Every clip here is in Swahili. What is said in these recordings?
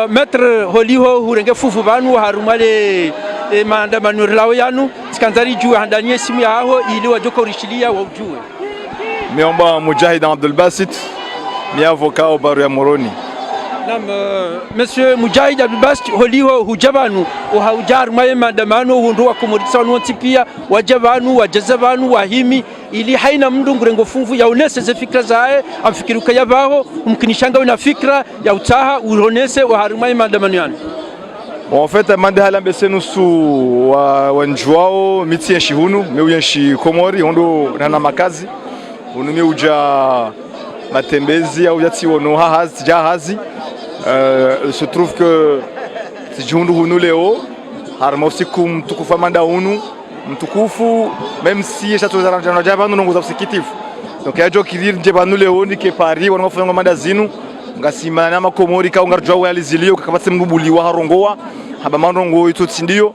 Maître holiho hurenge fufu banu harumale maandamano lao yanu sikanzari juu handanie simu yao ili wajoko rishilia wajue. Miomba Mujahid Abdul Basit, mi avocat au baru ya Moroni. Monsieur Mujahid Abdul Basit holiho hujabanu uhajar maye maandamano hundu wa komodisa wanti pia wajabanu wajazabanu wahimi ili haina mndu ngurengo funvu ya unese ze fikra zae amfikiruka yabaho umkinishanga una fikra ya utaha uronese wa harumai maandamano yanu. Bon, en fait, mande halambese nusu wa njuao miti ya shihunu meuyenshi Komori hondo nana makazi unumi uja matembezi au yati wono hahazi jahazi. Il se trouve que sijundu hunu leo harma usiku mtukufu manda hunu mtukufu même si eshatu zaranja jabanu nongoza usikitifu. Donc yajo kirir jabanu leo ni ke Paris wanafanya manda zinu ngasimana na Makomori ka ungarjwa yalizilio kakabase mbubuliwa harongoa haba mandongo itotsindio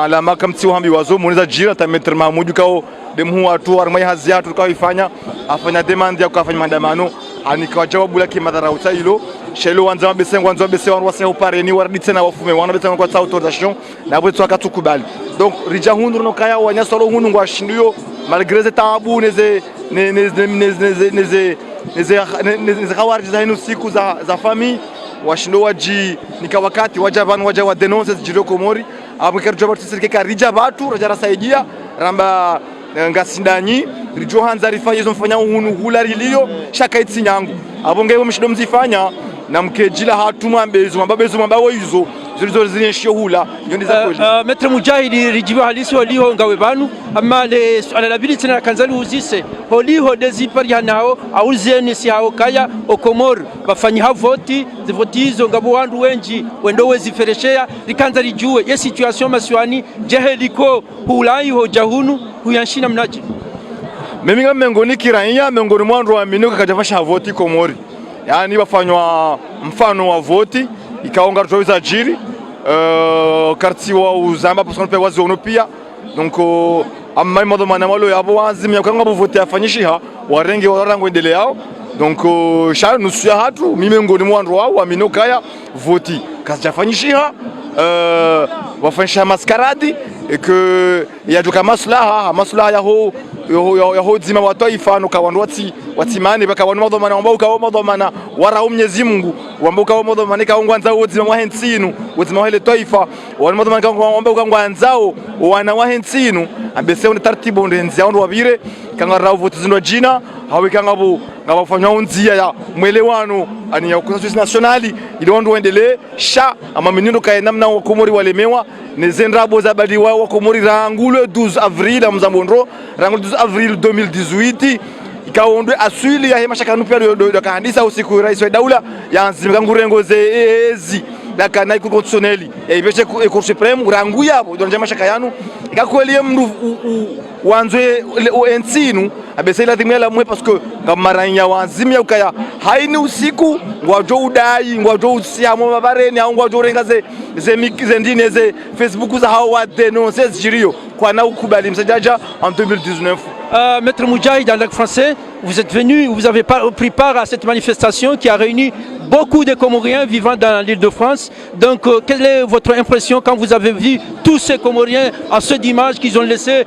alama kamti uhambi wazo moniza jira ta Maître Mahmoud kao demhu watu armai haziatu kao ifanya afanya demand ya kufanya maandamano anika jawabu lake madhara utailo shelo wanza besengo wanza bese wanwase upareni waradi tena wafume wana besengo kwa autorisation na bwetu akatukubali. Donc rija hundu no kaya wanya solo hundu ngwashindio malgré ces tabou neze khawarij za hinu siku za famille washindo waji nika wakati wajavanu waja wa denonce jiro Komori abukar jobat sirke ka rija batu rajara saijia ramba ngasindanyi rijo hanza rifanye zo mfanya hunu hulariliyo shaka itsinyangu abonge bo mshido mzifanya na mkejila hatuma mbezo mababezo mabawo izo zilizo zinyeshio hula yondi za koji. Maître Mujahid rijibu halisi waliho ngawe banu amma le alalability na kanzali uzise holiho dezipari hanao auzeni si hao kaya Okomor bafanyi ha voti zivotizo ngabo wandu wenji wendo wezifereshea likanzali juwe ye situation maswani jeheliko hulai ho jahunu huyanshina mnaji. Mimi ngamengo kiranya mengoni mwandu wa minuka kajafasha voti Komori. Yani bafanywa mfano wa voti ikaonga tuweza jiri karti wa uzamba parce qu'on peut wazi ono pia donc amma modo manamalo yabo wazimi yakanga vote afanyishiha warenge warango endele yao donc sha nusu ya hatu mimi ngoni mwandu wao aminoka ya voti kasijafanyishiha wafanyisha maskaradi et que yajuka maslaha yaho dzima wataifa no kawandu watimane baka wanu modomana wambauka modomana wara Mwenyezi Mungu wambauka modomana ka ngwanza wodzima wa hensinu wodzima hele taifa wanu modomana ka wambauka ngwanzao wana wa hensinu ambese on tartibo ndenzi ndo wabire kanga rawo vote zindo jina hawe kanga bo ngabafanywa unzia ya mwelewano ani ya consensus nationali ile ndo endele sha ama minindo ka namna wa Komori walemewa nezendrabo za badi wa Komori rangulo 12 avril amzambondro rangulo 12 avril 2018 ikaondwe asili ya hema shakanu pia do kahandisa usiku rais wa daula yanzimika ngurengo zezi daka na iku constitutionnel ibeshe cour supreme rangu yabo donje mashaka yanu ikakweliye mndu wanzwe ensinu abese ila dimela mwe parce que ngamaranya wanzimya ukaya haini usiku ngwajo udai ngwajo usiamo babareni au ngwajo rengaze ze ndine ze Facebook za hawa denonce jirio kwa na ukubali msajaja en 2019. Maître Mujahid, en langue français, vous êtes venu, vous avez pris part à cette manifestation qui a réuni beaucoup de Comoriens vivant dans l'île de France. Donc, quelle est votre impression quand vous avez vu tous ces Comoriens en ce dimanche qu'ils ont laissé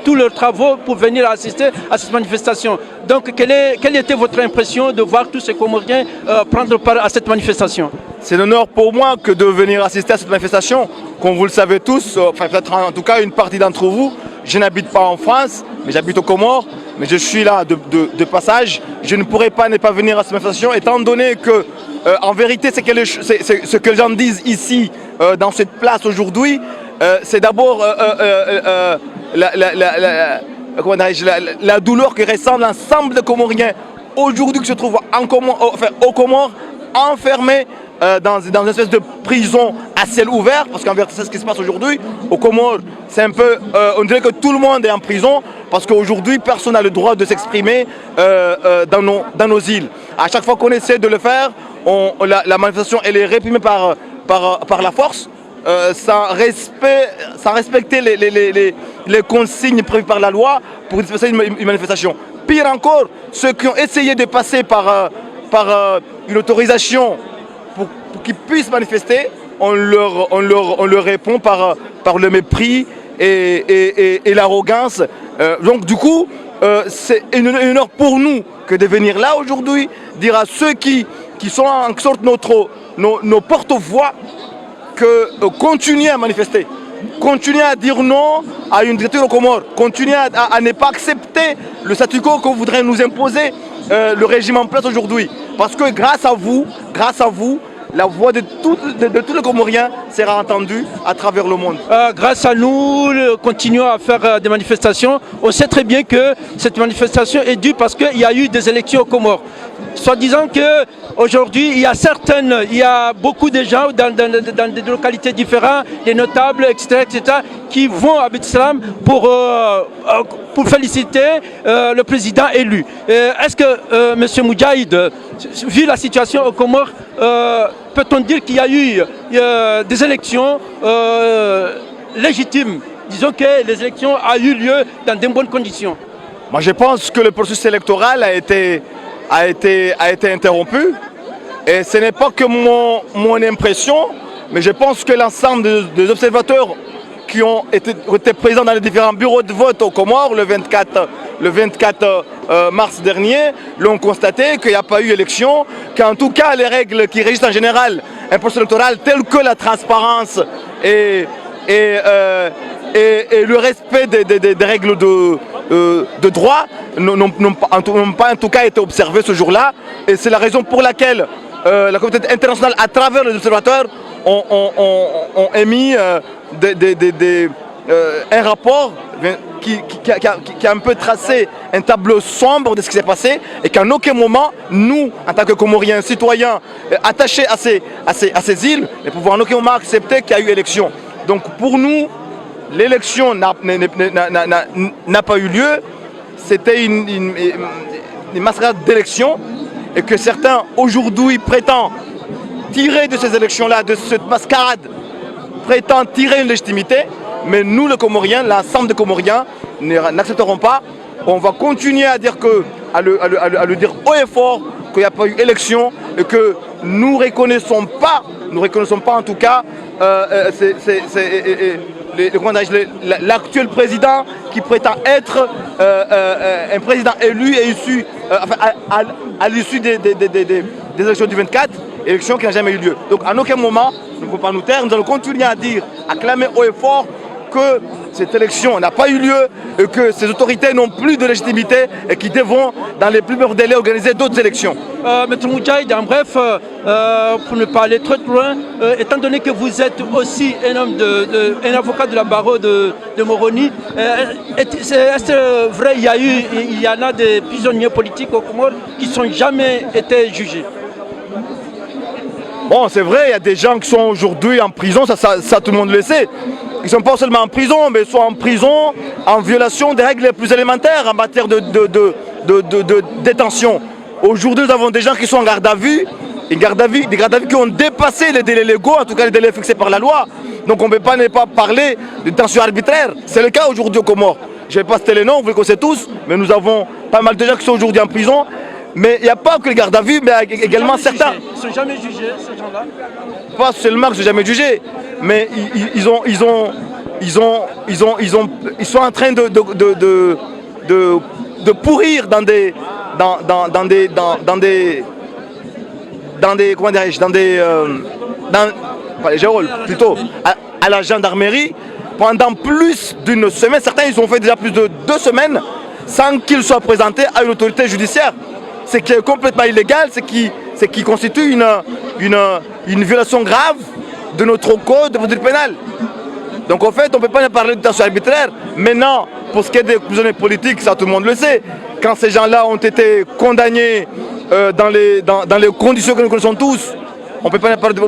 tous leurs travaux pour venir assister à cette manifestation? Donc, quelle était votre impression de voir tous ces Comoriens prendre part à cette manifestation? C'est un honneur pour moi que de venir assister à cette manifestation. Comme vous le savez tous, enfin peut-être en tout cas une partie d'entre vous, je n'habite pas en France, mais j'habite aux Comores, mais je suis là de passage. Je ne pourrais pas ne pas venir à cette manifestation, étant donné que, en vérité, ce que les gens disent ici, dans cette place aujourd'hui, c'est d'abord la douleur que ressent l'ensemble des Comoriens aujourd'hui qui se trouvent aux Comores, enfermés dans une espèce de prison à ciel ouvert, parce qu'en vérité c'est ce qui se passe aujourd'hui. Aux Comores, c'est un peu, on dirait que tout le monde est en prison, parce qu'aujourd'hui personne n'a le droit de s'exprimer dans nos îles. À chaque fois qu'on essaie de le faire, la manifestation elle est réprimée par la force, sans respecter les consignes prévues par la loi pour une manifestation. Pire encore, ceux qui ont essayé de passer par une autorisation pour qu'ils puissent manifester, on leur répond par le mépris et l'arrogance. Donc du coup, c'est une honneur pour nous que de venir là aujourd'hui, dire à ceux qui sont en sorte nos porte-voix que continuez à manifester, continuez à dire non à une dictature aux Comores, continuez à ne pas accepter le statu quo que voudrait nous imposer le régime en place aujourd'hui. Parce que grâce à vous, la voix de tous les Comoriens sera entendue à travers le monde. Grâce à nous, continuons à faire des manifestations. On sait très bien que cette manifestation est due parce qu'il y a eu des élections aux Comores. Soit disant qu'aujourd'hui, il y a beaucoup de gens dans des localités différentes, des notables, etc., qui vont à Bethsalam pour féliciter le président élu. Est-ce que, M. Moudjahid, vu la situation aux Comores, peut-on dire qu'il y a eu des élections légitimes? Disons que les élections ont eu lieu dans de bonnes conditions. Moi, je pense que le processus électoral a été interrompu. Et ce n'est pas que mon impression, mais je pense que l'ensemble des observateurs qui ont été présents dans les différents bureaux de vote aux Comores le 24 mars dernier l'ont constaté qu'il n'y a pas eu élection, qu'en tout cas les règles qui régissent en général un processus électoral telles que la transparence et le respect des règles de droit n'ont pas en tout cas été observées ce jour-là. Et c'est la raison pour laquelle la communauté internationale, à travers les observateurs, ont émis un rapport qui a un peu tracé un tableau sombre de ce qui s'est passé et qu'en aucun moment, nous, en tant que Comoriens, citoyens attachés à ces îles, ne pouvons en aucun moment accepter qu'il y a eu élection. Donc pour nous, l'élection n'a pas eu lieu, c'était une mascarade d'élection et que certains aujourd'hui prétendent tirer de ces élections-là, de cette mascarade, prétendent tirer une légitimité, mais nous, les Comoriens, l'ensemble des Comoriens, n'accepterons pas. On va continuer à dire à le dire haut et fort qu'il n'y a pas eu élection et que nous ne reconnaissons pas en tout cas l'actuel président qui prétend être un président élu et issu à l'issue des élections du 24, élection qui n'a jamais eu lieu. Donc à aucun moment, nous ne pouvons pas nous taire, nous allons continuer à dire, à clamer haut et fort que cette élection n'a pas eu lieu et que ces autorités n'ont plus de légitimité et qui devront, dans les plus brefs délais, organiser d'autres élections. Maître Moudjahid, en bref, pour ne pas aller trop loin, étant donné que vous êtes aussi un avocat de la barreau de Moroni, est-ce vrai il y en a des prisonniers politiques aux Comores qui n'ont jamais été jugés? Bon, c'est vrai, il y a des gens qui sont aujourd'hui en prison, ça tout le monde le sait. Ils ne sont pas seulement en prison, mais ils sont en prison en violation des règles les plus élémentaires en matière de détention. Aujourd'hui, nous avons des gens qui sont en garde à vue, des gardes à vue qui ont dépassé les délais légaux, en tout cas les délais fixés par la loi. Donc on ne peut pas ne pas parler de détention arbitraire. C'est le cas aujourd'hui aux Comores. Je ne vais pas citer les noms, vous les connaissez tous, mais nous avons pas mal de gens qui sont aujourd'hui en prison. Mais il n'y a pas que les gardes à vue, mais également certains. Ils ne sont jamais jugés, ces gens-là? Pas seulement qu'ils ne sont jamais jugés, mais ils sont en train de pourrir à la gendarmerie pendant plus d'une semaine. Certains ils ont fait déjà plus de 2 semaines sans qu'ils soient présentés à une autorité judiciaire. Ce qui est complètement illégal, ce qui constitue une violation grave de notre code de procédure pénale. Donc en fait, on ne peut pas parler de détention arbitraire. Maintenant, pour ce qui est des prisonniers politiques, ça tout le monde le sait. Quand ces gens-là ont été condamnés dans les conditions que nous connaissons tous, on ne peut pas parler de...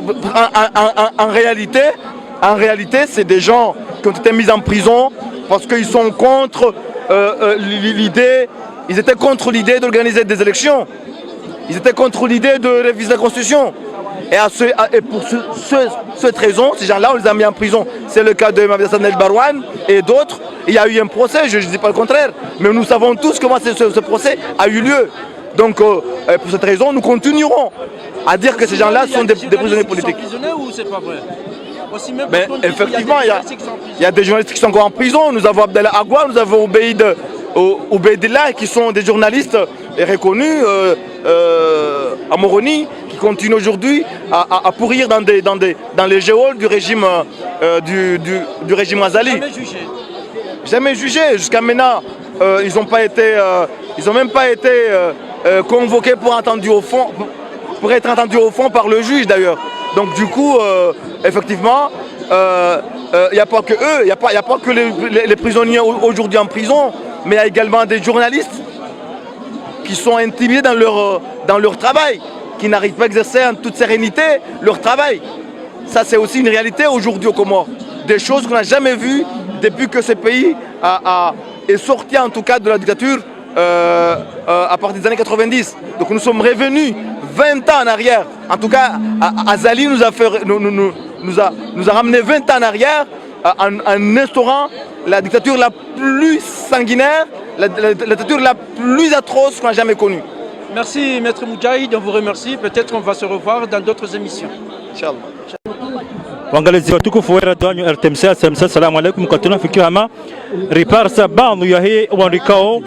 En réalité, c'est des gens qui ont été mis en prison parce qu'ils sont contre l'idée. Ils étaient contre l'idée d'organiser des élections. Ils étaient contre l'idée de réviser la Constitution. Et pour cette raison, ces gens-là, on les a mis en prison. C'est le cas de Mohamed Hassan El Barouane et d'autres. Il y a eu un procès, je ne dis pas le contraire. Mais nous savons tous comment ce procès a eu lieu. Donc pour cette raison, nous continuerons à dire que ces gens-là sont des prisonniers politiques. Ou c'est pas vrai? Mais effectivement, il y a des journalistes qui sont encore en prison. Nous avons Abdallah Agua, nous avons Obeidillah, qui sont des journalistes reconnus à Moroni, qui continuent aujourd'hui à pourrir dans les geôles du régime du régime Azali. Jamais jugé. Jusqu'à maintenant, ils n'ont même pas été convoqués pour être entendus au fond par le juge d'ailleurs. Donc du coup, effectivement, il n'y a pas que eux, il n'y a pas que les prisonniers aujourd'hui en prison, mais il y a également des journalistes qui sont intimidés dans leur travail, qui n'arrivent pas à exercer en toute sérénité leur travail. Ça, c'est aussi une réalité aujourd'hui aux Comores. Des choses qu'on n'a jamais vues depuis que ce pays est sorti en tout cas de la dictature à partir des années 90. Donc nous sommes revenus 20 ans en arrière. En tout cas, Azali nous a ramené 20 ans en arrière en instaurant la dictature la plus sanguinaire, la dictature la plus atroce qu'on a jamais connue. Merci Maître Moudjahid, on vous remercie. Peut-être on va se revoir dans d'autres émissions. Inch'Allah. Waangalizi watukufu wa Radio RTMC, assalamu alaikum. Kwa tunafikia ama riparsa baadhi ya hii wandikao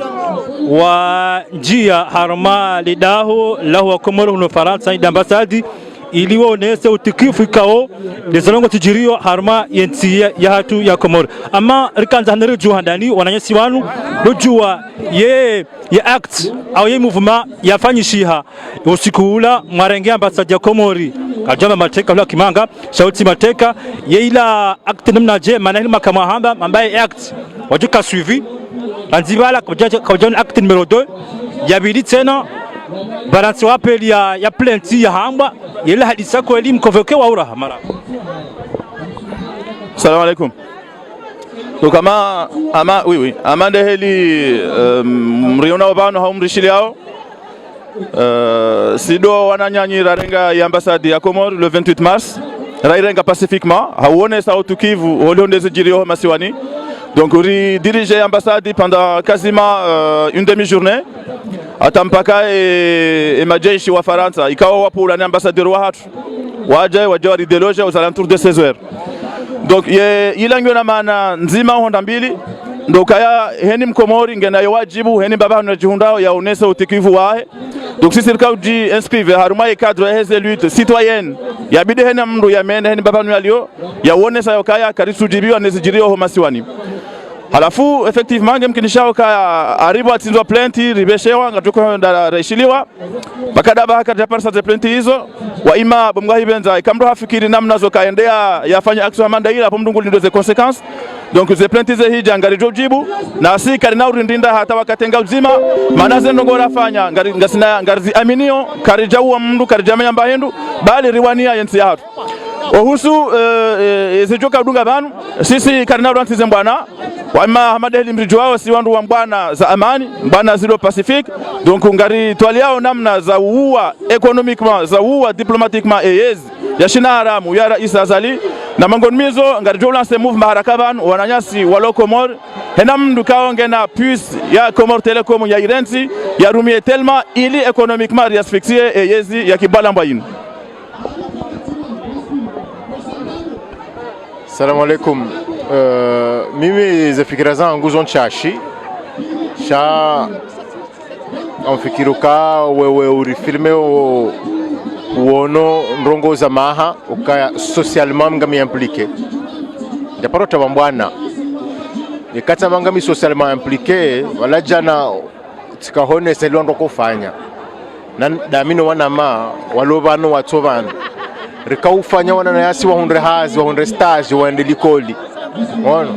wa njia harma lidaho lahu wa Komoro no Faransa ida ambasadi iliwonesa utikifu ikao desalongo tijirio harma yentia ya hatu ya Komoro. Ama rikanza hanere juhandani wananyasi wanu dojua ye act au ye movement yafanyishiha usikula mwarenge ambasadi ya Komori kajama mateka la kimanga shauti mateka yeila act namnaje manahili makama hamba ambaye act wajuka suivi anzibala kajan act numero 2 yabidi tena balance wapeli ya plenty ya hamba yela hadisa ko elim convoqué wa ura mara. Salam alaikum. Donc oui amande heli mriona wabano haumrishiliao sido wananyanyira renga ya ambassade ya Comore le 28 mars rairenga pacifiquement hawone sautu Kivu holondeze jirio masiwani. Donc on dirigé l'ambassade pendant quasiment une demi-journée à Tampaka et majeshi wa Faransa ikawa wapo ulani ambassadeur wa hatu waje walideloge aux alentours de 16 heures. Donc ilangyo na maana nzima honda mbili ndo kaya heni mkomori ngena yawajibu heni baba na jihundao ya onesa utikivu wae. Donc si sirka uji inscrive haruma cadre heze lutte citoyenne ya bide heni mndu ya mene heni baba nalio ya onesa yokaya karisujibiwa nezijirio homasiwani. Halafu effectivement ngemkinishao kaya aribu atinzwa plenti ribeshewa ngatuko ndarashiliwa bakadaba haka parsa za plenti hizo wa ima bomgahi benza ikamro hafikiri namna zo kaendea yafanya action amanda ila hapo mdungu lindo ze consequences. Donc ze plenti ze hija ngari jojibu na si karina urindinda hata wakatenga uzima manaze ndongora fanya ngari ngasina ngari aminio karijawa mndu karijamenya mbahendu bali riwania yensi hatu ohusu ezejoka dunga banu sisi karina urantize mbwana wama hamadeli mrijwao si wandu wa mbwana za amani mbwana zilo Pacifique. Donc ngari twaliao namna za uwa economiquement za uwa diplomatiquement eyezi yashina haramu ya Rais Azali na mangonmizo ngari jolance move maharakaban wananyasi walo Komore hena mndu kaongena puce ya Komore Telecom ya irensi ya rumie telma ili economiquement riasphyxie eyezi ya kibala mbayinu. Salamu alaikum. Mimi zafikira zangu zonchashi sha amfikiruka wewe urifilme uono ndongo za maha ukaya socialement ngami impliqué japarota bambwana nikata mangami socialement impliqué wala jana tikahone selondo kufanya na damino wana ma walobano watovana rikaufanya wana nayasi wa hundre hazi wa hundre stage wa ndelikoli ono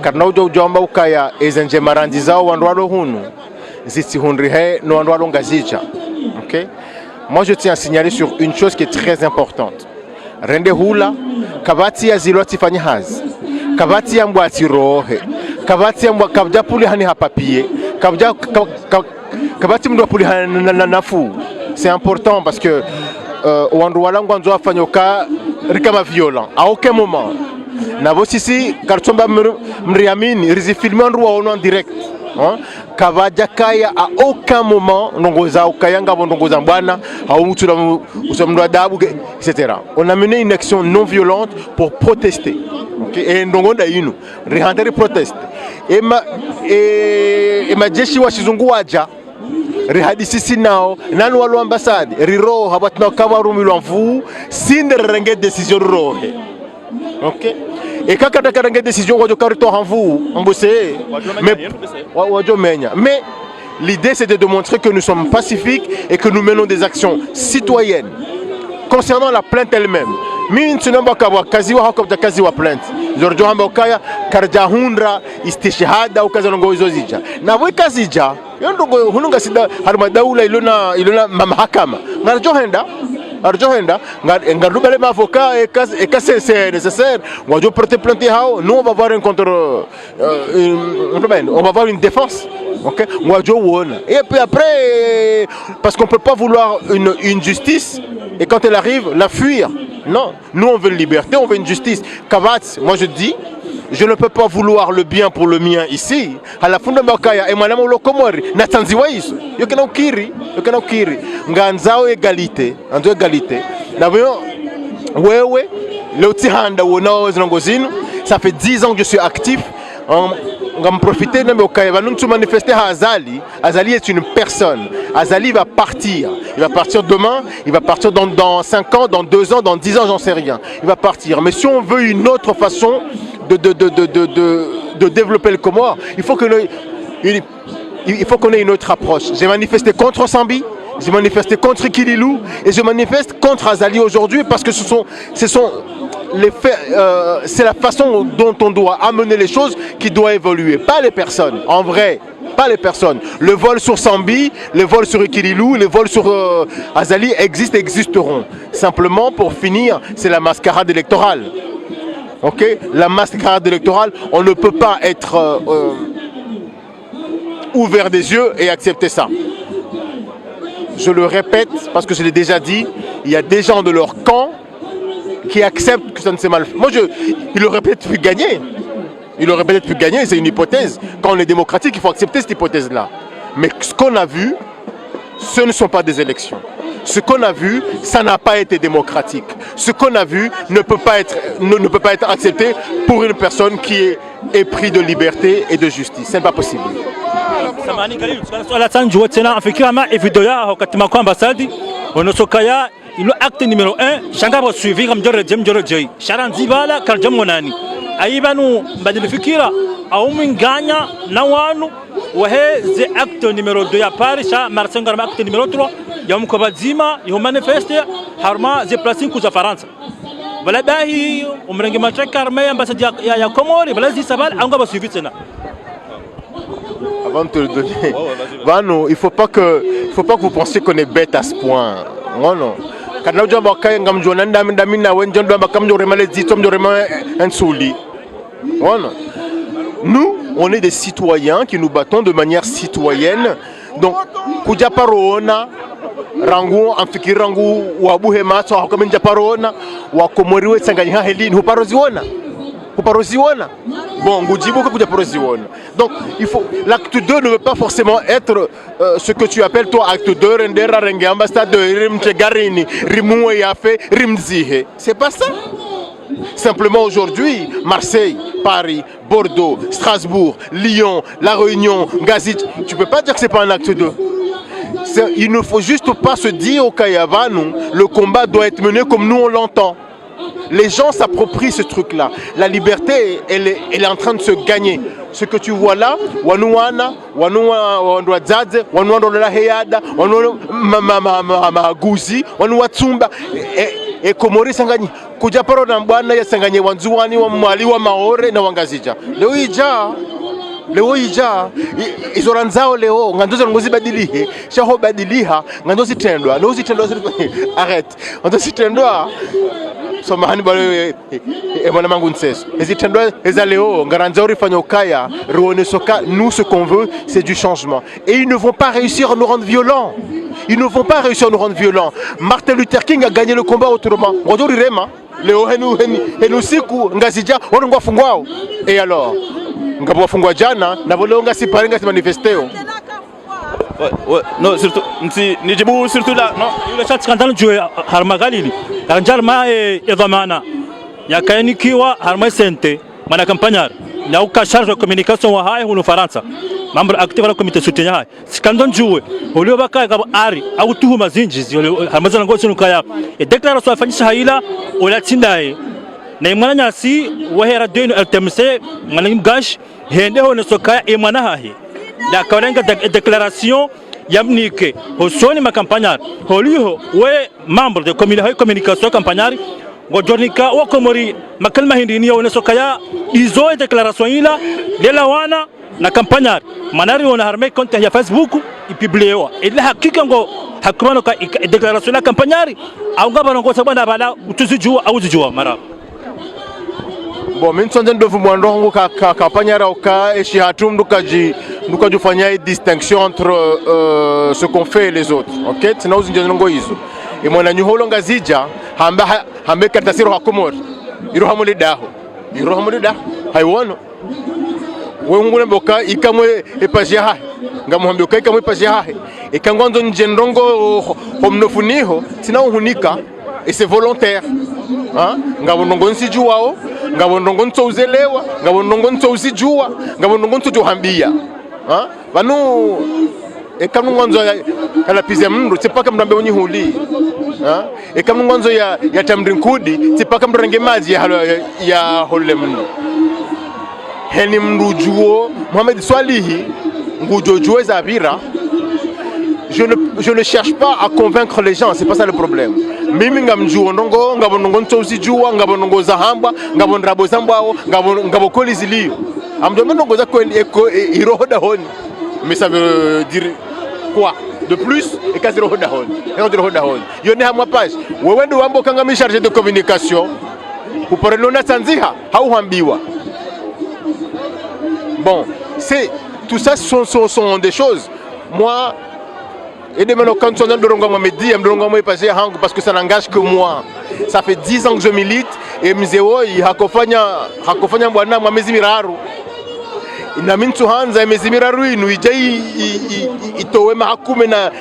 karna ujamba ukaya ezenje marandi zao wandwalo hunu ziti hundre he no wandwalo ngazicha. OK, moi je tiens à signaler sur une chose qui est très importante. Rende hula kabati ya ziloti fanya hazi kabati ya mbwati rohe kabati ya mbwa kabja puli hani hapapie kabja kabati mdo puli hani nafu. C'est important parce que wandwala ngwanzo afanyoka rikama violent à aucun moment na vosisi kartomba mriamini rizi filmer ndu waono en direct Kavaja Kaya à aucun moment ndongoza Okayanga ndongoza Mbwana etc. On a mené une action non violente pour protester. Okay? Et ndongonda inu rihandari proteste. Et majeshi wa Shizungu waja rihadisisi nao nanu walu ambassade riro habatna kabaru milwanvu sinde renge décision rohe. OK? Et quand on a une décision, on mais l'idée c'est de démontrer que nous sommes pacifiques et que nous menons des actions citoyennes. Concernant la plainte elle-même, ngarubele avocat et c'est nécessaire. Moi je porter plainte nous on va avoir un contre on va avoir une défense. OK, moi je won. Et puis après parce qu'on peut pas vouloir une justice et quand elle arrive la fuir. Non, nous on veut une liberté, on veut une justice. Kavatz, moi je dis je ne peux pas vouloir le bien pour le mien ici. À la funda bakaya et madame lokomori na tanziwa iso. Yokena ukiri. Nganzao égalité, en égalité. Ça fait 10 ans que je suis actif. On va me profiter de manifester à Azali. Azali est une personne. Azali va partir. Il va partir demain, il va partir dans 5 ans, dans 2 ans, dans 10 ans, j'en sais rien. Il va partir. Mais si on veut une autre façon de développer le Comore, il faut qu'on ait une autre approche. J'ai manifesté contre Sambi, j'ai manifesté contre Kililou et je manifeste contre Azali aujourd'hui parce que ce sont les faits, c'est la façon dont on doit amener les choses qui doit évoluer, pas les personnes, en vrai, pas les personnes. Le vol sur Sambi, le vol sur Kililou, le vol sur Azali existeront. Simplement pour finir, c'est la mascarade électorale. Ok, la mascarade électorale, on ne peut pas être ouvert des yeux et accepter ça. Je le répète parce que je l'ai déjà dit, il y a des gens de leur camp qui acceptent que ça ne s'est mal fait. Moi, il aurait peut-être pu gagner. Il aurait peut-être pu gagner, c'est une hypothèse. Quand on est démocratique, il faut accepter cette hypothèse-là. Mais ce qu'on a vu, ce ne sont pas des élections. Ce qu'on a vu, ça n'a pas été démocratique. Ce qu'on a vu ne peut pas être accepté pour une personne qui est épris de liberté et de justice. Ce n'est pas possible. Le acte numéro 1, Shangabo suivi comme Jorge Sharan Zibala, Karjamonani. Aïbanu, Badilifikira, Auminganya, Nawanu, Wahe, the acte numéro 2 à Paris, Marsengar acte numéro 3, Yam Kobadzima, Yom manifeste, Harma, the Placing Kusa France. Voilà, Dahi, Umrengimachak, Carme, ambassadeur Yakomori, Valasi Sabal, Angaba Suivitsena. Avant de te le donner, Vano, il ne faut pas que vous pensiez qu'on est bête à ce point. Non, non. Nous, on est des citoyens qui nous battons de manière citoyenne. Donc, Kujaparona, Rangu, Amfiki Rangu, Wabuhema, Sohakomen Japarona, Wakomoriwe Sanganya Helin, Huparoziona. Bon, donc il faut l'acte 2 ne veut pas forcément être ce que tu appelles toi acte 2 rendera renge ambassadeur rimche garini rimu yafe rimzihe. C'est pas ça. Simplement aujourd'hui, Marseille, Paris, Bordeaux, Strasbourg, Lyon, La Réunion, Gazit, tu peux pas dire que c'est pas un acte 2. Il ne faut juste pas se dire au Kayavanu, le combat doit être mené comme nous on l'entend. Les gens s'approprient ce truc-là. La liberté, elle est en train de se gagner. Ce que tu vois là, Wanouana, Wanouana Zadze, Wanouana Heyada, Wanouana Gouzi, Wanouana Tsumba, et Komori Sangani. Kujaparo Nambana ya Sangani, Wanzuani, Wamali, Wamaore, na Wangazija. Leo ija izoranzao leo ngandozi ngozi badilihe shaho badiliha ngandozi tendwa arrête ngandozi tendwa somahani bale mwana mangu nseso ezitendwa ezaleo ngaranzao rifanya ukaya ruone soka. Nous ce qu'on veut c'est du changement et ils ne vont pas réussir à nous rendre violents. Ils ne vont pas réussir à nous rendre violents. Martin Luther King a gagné le combat autrement. Ngojori rema leo henu siku ngazija wongo fungwao et alors ngabo fungwa jana na bolonga siparenga si manifesteo. Ouais, non, surtout, nijibu surtout là, non. Yule shati skandal juu harma galili. Kanjal ma edhamana. Yakainikiwa harma sente mana kampanyar. Na uka charge de communication wa hai hunu Faransa. Membre actif la comité soutien hai. Skandal juu. Ulio baka ka ari au tuhuma zinji harma zana ngozi nukaya. E declaration afanyisha haila ulatindai. Na imana nyasi wahera denu RTMC mana gash hende hono sokaya imana hahi. La karenga déclaration yamnike hosoni makampanyari holiho we membre de communication campagnari ngojonika wakomori makalma hindini wona sokaya izo déclaration ila lela wana na campagnari manari wona harme compte ya Facebook ipubliewa ila hakika ngo hakumano ka déclaration la campagnari au ngabana ngo sabana bala utuzijua au zijua mara. Bon, mimi ntsonze ndovu mwandongo ka campagnari au ka eshi hatum nukajufanya distinction entre ce qu'on fait et les autres. OK? Tinauzi njongo hizo. Imona nyuholo ngazija hambe katasiro hakomori. Irohamuli daho. Irohamuli daho. Haiwono. Wewe mboka ikamwe epajia hahe. Ngamuhambe ukai ikamwe epajia hahe. Ikangwanzo njendongo homnofuniho tinauhunika et c'est volontaire. Hein? Ngabonongo nsijuwao, ngabonongo ntsozelewa, ngabonongo ntsozijua, ngabonongo ntsojohambia. Hein? Vanu ekamu mwanzo ya pizia mndu tipaka mrambe wenye huli. Hein? Ekamu mwanzo ya tamrinkudi tipaka mrange maji ya hole mndu. Heni mndu juo Mohamed Swalihi ngujojuwe za vira. Je ne cherche pas à convaincre les gens, c'est pas ça le problème. Mimi ngamjuo ndongo ngabonongo ntozijua ngabonongo za hamba ngabonrabo zambao ngabokoli zilio. Amdomeno ndongo za ko irohoda honi. Mais ça veut dire quoi de plus et quasi rohoda honi. Et rohoda honi. Yone hamwa page. Wewe ndo wambo kanga mi chargé de communication. Uporelona sanziha hauhambiwa. Bon, c'est tout ça sont des choses. Moi et demain, quand on a me dit, parce que ça n'engage que moi. Ça fait 10 ans que je milite et mzeo hakofanya bwana mwa miezi miraru. Na mintu hanza miezi miraru inu ijai itowe mahakume na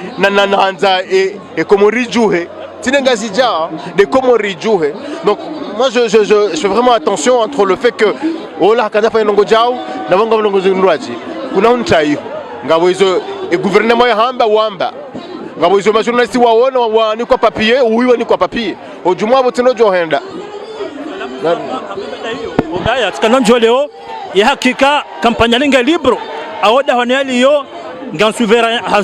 hanza e komori juhe. Tinengazi ja de komori juhe. Donc moi je fais vraiment attention entre le fait que ola kada fa nongo jao na wanga nongo zindwaji. Kuna unchaiho. Ngabo hizo e gouvernement ya hamba wamba. Ngabo hizo majournalisti waona ni kwa papier uiwe ni kwa papier. Ojumwa botino johenda. Ogaya tkananjo leo ya hakika kampanya linga libro awoda honeli yo ngan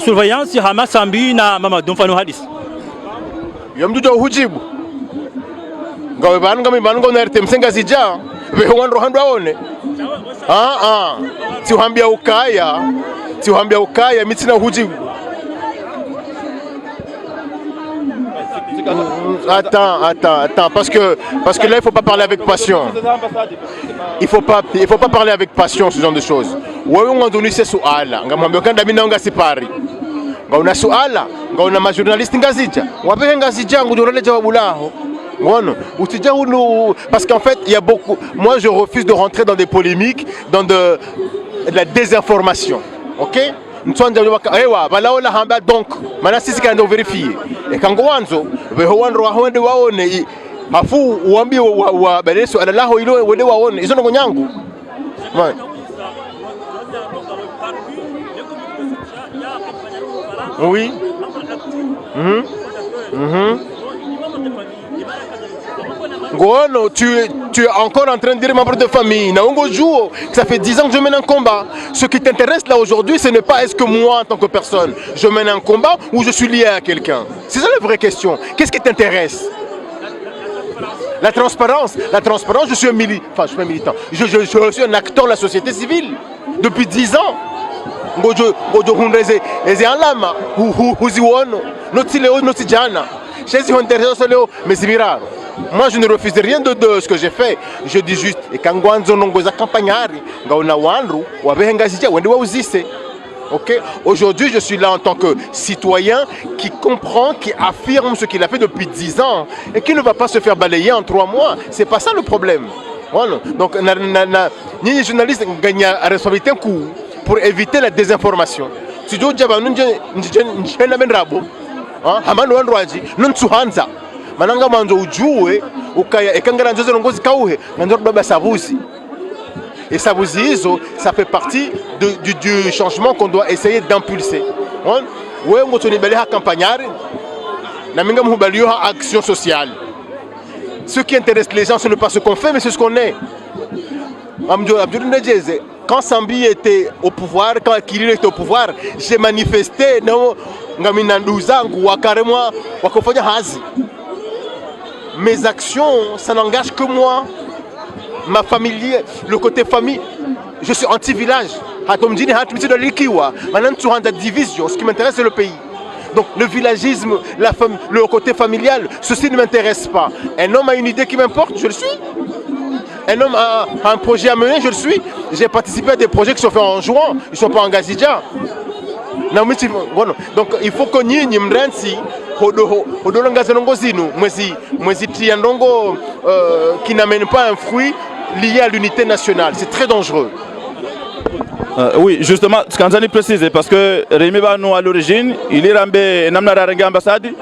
surveillance hama sambi na mama domfano hadis. Yomdujo hujibu. Ngawe banga mibango na RTMC ngazija be wandro hando aone. Tihambia ukaya mitina hujibu. Attends, parce que là il faut pas parler avec passion. Il faut pas parler avec passion ce genre de choses. Wewe ngondonise suala, ngamwambia kanda mimi naonga sipari. Ngauna suala, ngauna ma journaliste ngazija. Wabe ngazija ngudorele jawabu laho. Ngono, parce qu'en fait, il y a beaucoup. Moi je refuse de rentrer dans des polémiques, dans de la désinformation. OK? Donc, maintenant si c'est qu'on doit vérifier. Et quand on mafu uambi wa beleso alaho ilo wende waone izo ngo nyangu. Oui. Ngono, tu es encore en train de dire membre de famille. Ça fait 10 ans que je mène un combat. Ce qui t'intéresse là aujourd'hui, ce n'est pas est-ce que moi en tant que personne, je mène un combat ou je suis lié à quelqu'un. C'est ça la vraie question. Qu'est-ce qui t'intéresse? La transparence, je suis un militant. Enfin, je suis un militant. Je suis un acteur de la société civile depuis 10 ans. Moi je ne refuse rien de ce que j'ai fait. Je dis juste et kangwanzo nongoza campagnari ngaona wanru wabehengazija wende wauzise. OK? Aujourd'hui, je suis là en tant que citoyen qui comprend, qui affirme ce qu'il a fait depuis 10 ans et qui ne va pas se faire balayer en 3 mois. C'est pas ça le problème. Voilà. Donc les journalistes gagnent la responsabilité pour éviter la désinformation. sijoja banu nje na benrabo hamano wanrwaji nntsuhanza mananga mwanzo ujue ukaya ekangara nzoze longozi kauhe nganzo baba sabuzi. Et sabuzi hizo ça fait partie du changement qu'on doit essayer d'impulser. Wewe ngotoni bale ha campagnari na minga mhubalio ha action sociale. Ce qui intéresse les gens, ce n'est pas ce qu'on fait, mais c'est ce qu'on est. Quand Sambi était au pouvoir, quand Kiril était au pouvoir, j'ai manifesté. Mes actions, ça n'engage que moi. Ma famille, le côté famille, je suis anti-village. Maintenant, tu division. Ce qui m'intéresse, c'est le pays. Donc le villagisme, le côté familial, ceci ne m'intéresse pas. Un homme a une idée qui m'importe, je le suis. Un homme a un projet à mener, je le suis. J'ai participé à des projets qui sont faits en jouant, ils ne sont pas engagés déjà. Donc il faut que nous qui n'amène pas un fruit lié à l'unité nationale. C'est très dangereux. Oui, justement, ce qu'on a précisé, parce que Rémi Banou à l'origine, il est rambé Namna Rarenga ambassade,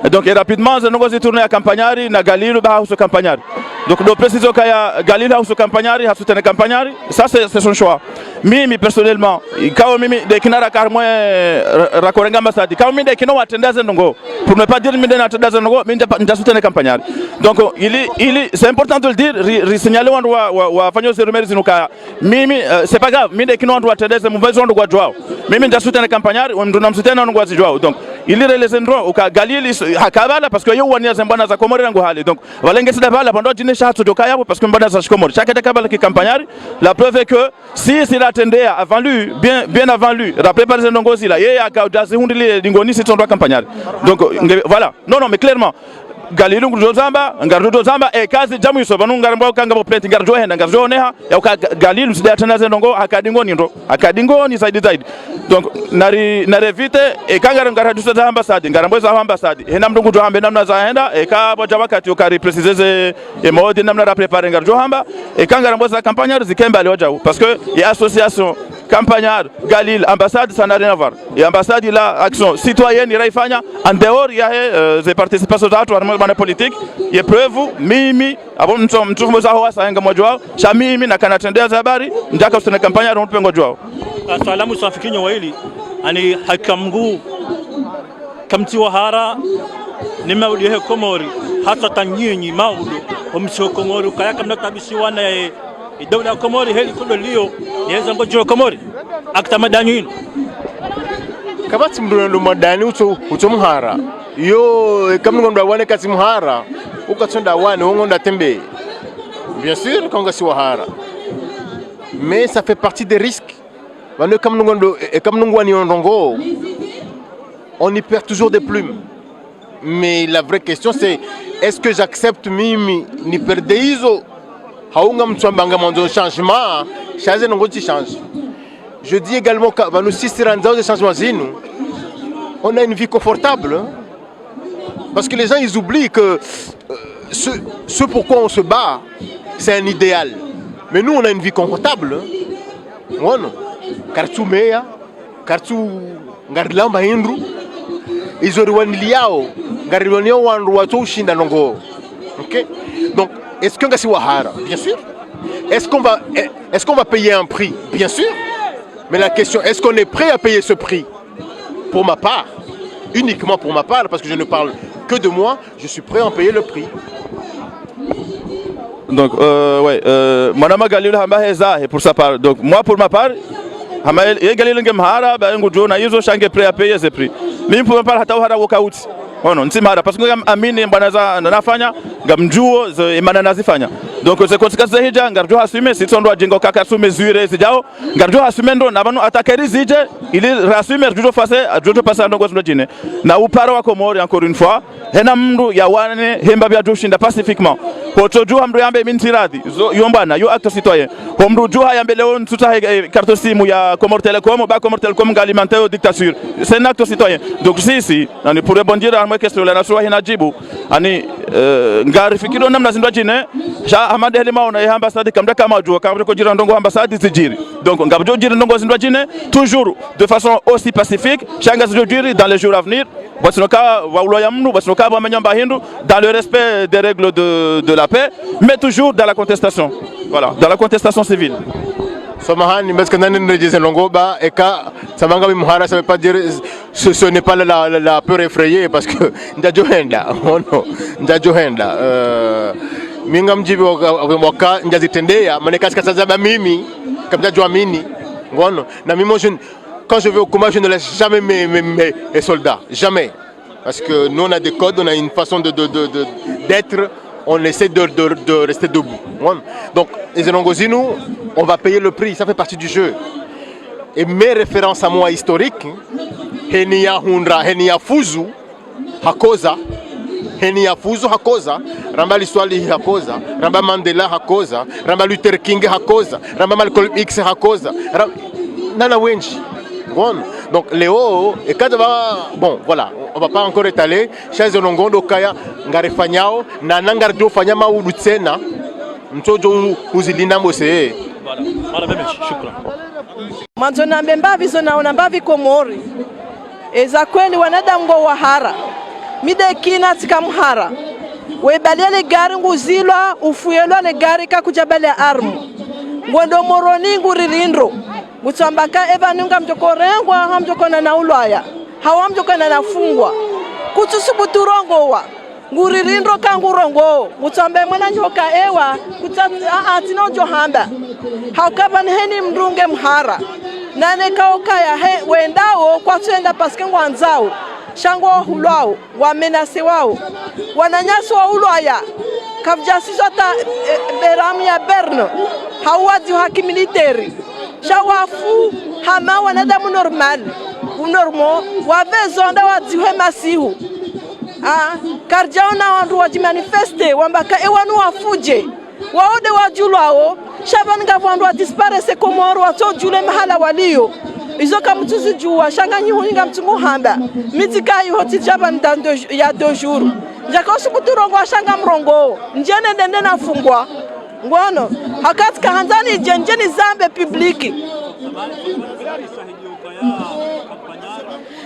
donc rapidement, nous avons tourné à Campagnari, na Galil Baha au Campagnari. Donc nous précisons qu'il y a Galil au Campagnari, à soutenir Campagnari, ça c'est son choix. Mimi personnellement, quand Mimi de Kinara Karmoe Rakorenga ambassade, quand Mimi de Kino attendait Zenongo, pour ne pas dire Mimi attendait Zenongo, mais nous soutenir Campagnari. Donc c'est important de le dire, signaler ou Fanyo Serumer Zinuka, Mimi, c'est pas grave, Mimi de Kino doit attendre ces mauvaises ondes de Joao. Mimi nous soutenir Campagnari, on nous soutient en Angoisi Joao. Donc il est les endroits où Galil Hakabala parce que yo wania Zambana za Komori Rangohali. Donc Valenge Sidabala pendant dîner Chateau de Kayabo parce que Mbana za Komori. Chaque Kabala qui Campagnari, la preuve est que s'il attendait avant lui, bien avant lui, rappelez par les Ndongozi là, il y a Kaudazi Hundili Dingoni c'est son droit Campagnari. Donc voilà, non mais clairement. Galilu Nguzamba, Ngarudo Zamba, et Kazi Jamuso, Banungarbo Kangabo Plate, Garjo and Garjoneha, Galil, Sidatanazongo, Akadingo Nindo, Akadingo ni side side. Donc, Narevite, et Kangarangaradusa ambassade, Garambosa ambassade, Henamdu Johambe Namazahenda, et Kabo Javakati, Okari précisé, et Modi Namara préparé Garjohamba, et Kangarambosa campagne, Zikemba Lojao, parce que il y a association. Campagnard, Galil, ambassade, ça n'a rien à voir. Et ambassade, il a action citoyenne, il y a en dehors, il y a des participations à politique. Il y a preuve, Mimi, avant nous sommes tous les gens qui sont Chamimi, Nakanatende Zabari, Ndaka sur la campagne, on peut en jouer. Salamu Safikini Waili, Ani Hakamgu, Kamti Wahara, Nimaulie Komori, Hata Tanyini, Maudu, Omso Komori, Kayakam Natabisiwana. Dola Komori heli kulo lio yeza ngojo Komori akta madani kabati mdundo madani utomhara yo kamwe ndo wane kati mhara ukatsonda wane ngonda tembe bien sûr konga si wahara mais ça fait partie des risques wane kamwe ndo wani ondongo on y perd toujours des plumes mais la vraie question c'est est-ce que j'accepte mimi ni perdre iso changement, je dis également que on a une vie confortable. Parce que les gens ils oublient que ce pourquoi on se bat, c'est un idéal. Mais nous on a une vie confortable. Donc est-ce qu'on va Wahara? Bien sûr. Est-ce qu'on va payer un prix? Bien sûr. Mais la question, est-ce qu'on est prêt à payer ce prix? Pour ma part, uniquement pour ma part, parce que je ne parle que de moi, je suis prêt à en payer le prix. Donc, Madame Galil Hambaheza, pour sa part. Donc, moi, pour ma part, Galil Ngemhara, Ngujona, ils ont changé prêt à payer ce prix. Mais pour ma part, Hatawara Walkout. Oh non, ntimara parce que amini mbanaza nafanya ngamjuo imana nazifanya donc c'est conséquence hija ngarjo hasume sitondo ajengo kaka sume zuire zijao ngarjo hasume ndo nabanu atakeri zije ili rasume jojo pasa ndo gozo jine na upara wa Komori encore une fois hena mndu ya wane hemba bya dushinda pacifiquement poto ju amdu yambe mintiradi yombana yo acte citoyen homdu ju yambe leon tuta carte simu ya Comore Telecom ba Comore Telecom alimenter aux dictatures c'est un acte citoyen donc si nani pour rebondir à ma question la nation hinajibu ani ngari fikiro namna zindwa jine ja amande helima ona ya ambassade kamda kama jo kamda ko jira ndongo ambassade zijiri donc ngabjo jira ndongo zindwa jine toujours de façon aussi pacifique changa zijiri dans les jours à venir basinoka wauloya mnu basinoka ba manyamba hindu dans le respect des règles de la paix mais toujours dans la contestation, voilà, dans la contestation civile. Somahani parce que nani rejeté longoba et ka samanga muhara, ça veut pas dire ce n'est pas la peur effrayée parce que ndajohenda ono ndajohenda minga mjibi waka ndazitendea maneka kasaza mimi kabla joamini ngono na mimi quand je vais au combat je ne laisse jamais mes soldats, jamais, parce que nous on a des codes, on a une façon d'être, on essaie de rester debout. Donc les Elongozinou, on va payer le prix, ça fait partie du jeu. Et mes références à moi historiques, Henia Hundra, Henia Fuzu, Hakoza, Henia Fuzu Hakoza, Ramba Liswali Hakoza, Ramba Mandela Hakoza, Ramba Luther King Hakoza, Ramba Malcolm X Hakoza, Nana Wenji. Donc Léo, et quand bon voilà, on va pas encore étaler, chez Onongondo Kaya, Ngarefanyao, Nanangardo Fanyama ou Lutsena, Mtojo Uzilina Mose. Manzona mbembavi zona unambavi Komori. Eza kweli wanadamu wa hara. Midekina tikamhara. Webalia gari nguzilwa, ufuyelwa le gari kakujabale armu. Ngondo moroni nguririndro. Mutambaka eva nunga mjoko rengwa hamjoko na naulwaya hawa mjoko na nafungwa kutusubutu rongo wa nguririndro kangu rongo mutambe mwana njoka ewa atino johamba haukaba heni mrunge mhara nane kaokaya he wendao kwa tuenda paske ngwanzao shango hulwao wamenase wao wananyaso wa ulwaya kavjasiso ta beramu ya Berno hawazi haki militeri shawafu hama wanadamu normal unormo wavezonda wadziwe masihu karjaona wandu wajimanifeste wambaka ewanu wafuje waode wajulwao shabanga wandu wadisparese Komoro watojule mahala walio izoka mtuzi juwa shanganyi huninga mtungu hamba mitika yuhoti jaba ndando ya 2 jours njaka usubuturongo washanga mrongo njene ndende na fungwa ngono hakati kahanzani jenjeni zambe publiki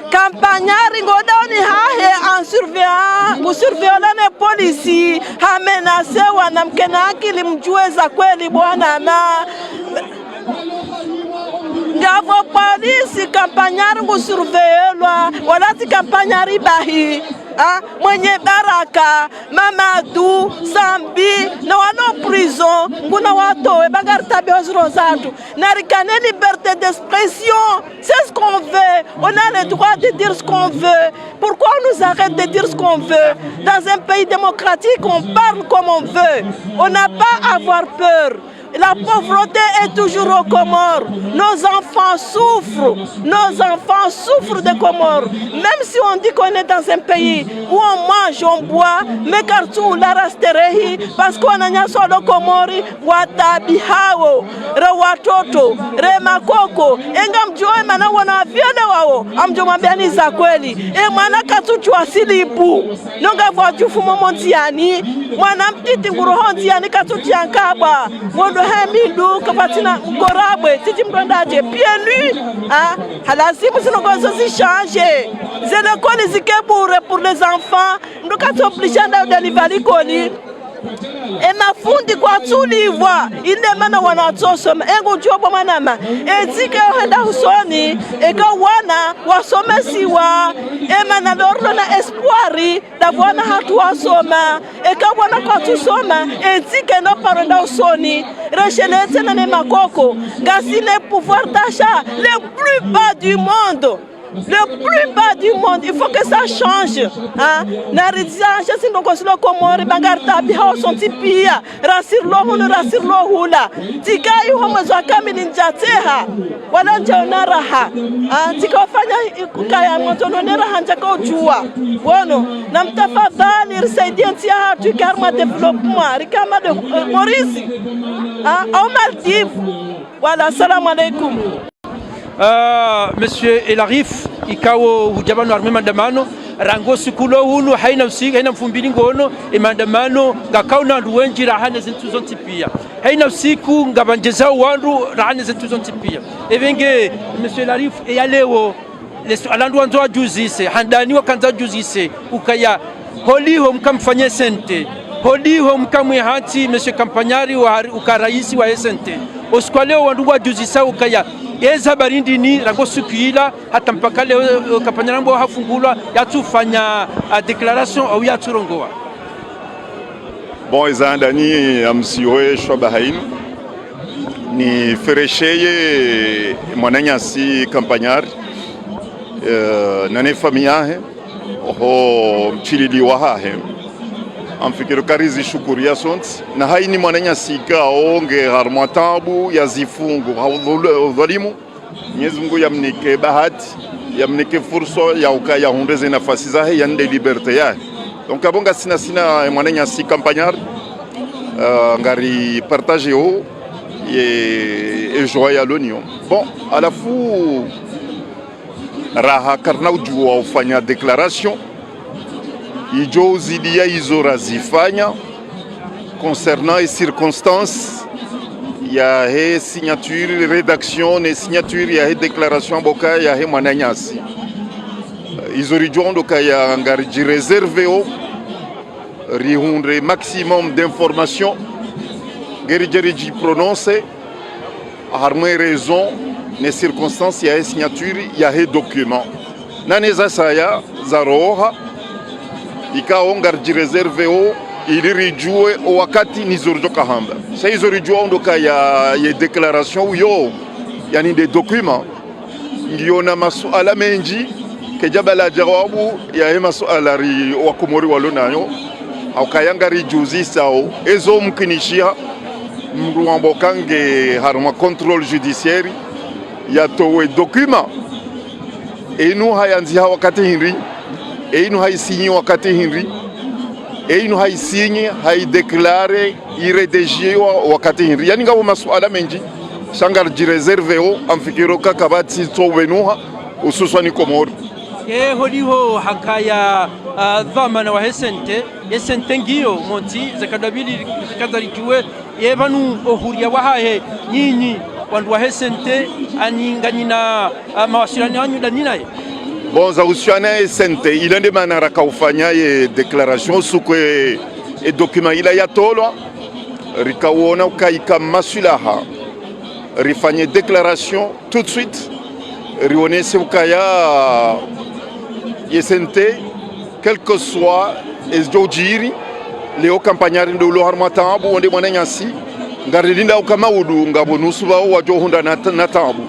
campagnari ngodoni hahe en surveillance polisi ha menase wana mkena akili mjue za kweli bwana ma ngavo polisi campagnari ngusurveillwa walati campagnari bahi mwenye baraka Mamadou Sambi na wano prison nguna watowe bagartabe ozrozatu narikane liberté d'expression, c'est ce qu'on veut, on a le droit de dire ce qu'on veut. Pourquoi on nous arrête de dire ce qu'on veut? Dans un pays démocratique on parle comme on veut, on n'a pas à avoir peur. La pauvreté est toujours aux Comores. Nos enfants souffrent de Comores. Même si on dit qu'on est dans un pays où on mange, on boit, mais kartu la rasterehi, parce qu'on a nyaso do Komori, watabihao, rewatoto, remakoko, engam joe mana wana viole wao, amjo mabiani za kweli. Mwana katuchu asilibu, nonga vojufu momontiani, mwana mtiti nguruhontiani katuchu yankaba, Hamidu kapatina korabwe titi mrondaje bien lui halazimu sinogozo zichange zele koni zikebure pour les enfants ndokato obliganda de livalikoni e mafundi kwa tulivwa inde mana wanatosoma engo jobo manama ezike henda usoni eka wana wasomesiwa mana lorlo na espoiri davona hatu wasoma eka wana kwa tusoma ezike no paronda usoni rechelete na ne makoko gasine pouvoir d'achat le plus bas du monde. Le plus bas du monde, il faut que ça change. Narizia, je suis donc aussi le Comore, Bangarta, Bihao, son tipia, Rassir Hula, Tika, you homes are coming in Jateha, Walanjanaraha, Tika Fanya, Kaya, Montonera, Hanjako Jua, Bueno, Namtafa Dali, Saidientia, tu Karma Développement, Rikama de Maurice, au Maldives. Voilà, salam alaikum. Monsieur Elarif, Ikao Ujabano Armé Mandamano, rango sikulo hunu haina usiku haina mfumbili ngono maandamano ngakauna nduwenji rahane zintu zonti pia haina usiku ngabanjeza wandu rahane zintu zonti pia evenge monsieur Larif ya leo alandu wanzo ajuzise handani wakanza juzise ukaya holiho mkamfanye sente holiho mkamwe hati monsieur kampanyari wa ukaraisi wa sente oskwaleo wandu wajuzisa ukaya eza barindi ni rango sukuila hata mpaka leo kampanyari mbo hafungulwa yatufanya declaration au yaturongoa bon eza ndani amsiwe shwabahain ni feresheye mwananyasi kampanyari nane famiyahe ho mchilili wahahe amfikiro karizi shukuri ya sonti na haini mwananyasi kaonge harmatabu ya zifungu dhalimu Mwenyezi Mungu yamnike bahati yamnike furso ya ukaya hundeze nafasi zahe yande liberte yahe donc abonga sina mwananyasi kampanyari ngari partage ho et joie à l'union bon alafu raha karna ujua ufanya declaration ijo zidia izo razifanya concernant les circonstances ya he signature rédaction ne signature ya he declaration boka ya he mwananyasi izo rijondo ka ya ngari réservé o rihundre maximum d'informations geri prononcer harmé raison les circonstances ya signature ya he document naneza saya zaroha ikaonga reserve o ilirijue wakati nizorjo kahamba sa izorijua ondoka ya declaration uyo yani des documents ngiona masuala menji kejabala jawabu ya he masuala ri wa Komori walonayo au kayanga rijuzi sao ezo mkinishia mruambo kange harma contrôle judiciaire ya towe document enu hayanzi wakati hinri enu haisinyi wakati hinri enu haisinyi haideklare iredejiwa wakati hinri yani ngabo masuala menji sangar jireserve o amfikiro kakabati towenuha ususwani Komori holiho hakaya dhamana wa esente ngiyo monti zakadabili zakadarijue yebanu ohuria wahahe nyinyi wandu wa esente aninganyina mawasiliano yanyu daninaye bon za usiana esente ilende manara kaufanya ye declaration sukwe e document ila yatolwa rikawona ukaika masulaha rifanye declaration tout de suite rionese ukaya yesente quel que soit esjojiri leo kampanyari ndolo harmatabu onde mwananyasi ngarilinda ukamaudu ngabonusu bao wajohunda na tabu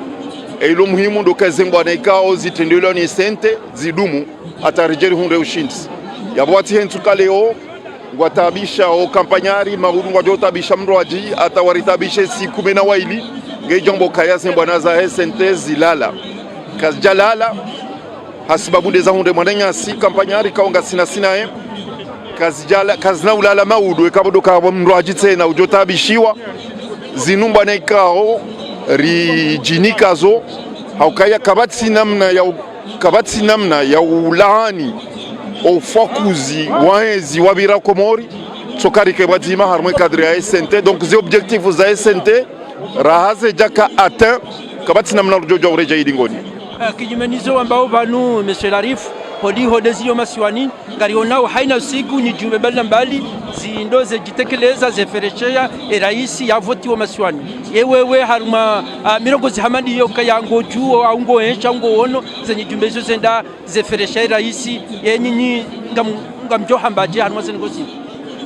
ilo muhimu ndo kazengwa na ikao zitendelo ni sente zidumu atarijeri hunde ushindi yabwati hentu kaleo ngwatabisha o kampanyari maudu wajotabisha mroaji atawaritabisha siku mena waili ngejombo kaya zengwa na za sente zilala kazjalala hasibabu ndeza hunde mwananyasi kampanyari kaonga sina kazina ulala maudu ekabodo kabo mroaji tena ujotabishiwa zinumba na ikao rijinikazo haukaya kabati namna ya ulani ofakuzi waezi wabira Komori tsokari ke batima harmwe cadre ya SNT donc les objectifs za SNT rahaze jaka atteint kabati namna rujojo ureja idingoni kijimenizo ambao banu monsieur Larif holiho dezio masiwani ngarionao haina usiku ni jumbe mbali zindoze jitekeleza zefereshea raisi ya voti wa masiwani yewewe haruma mirongo zihamandi yoka yango juo au ngo hesha ngo ono zenye jumbe hizo zenda zefereshea raisi yenyinyi ngamjo mbaje haruma zengozi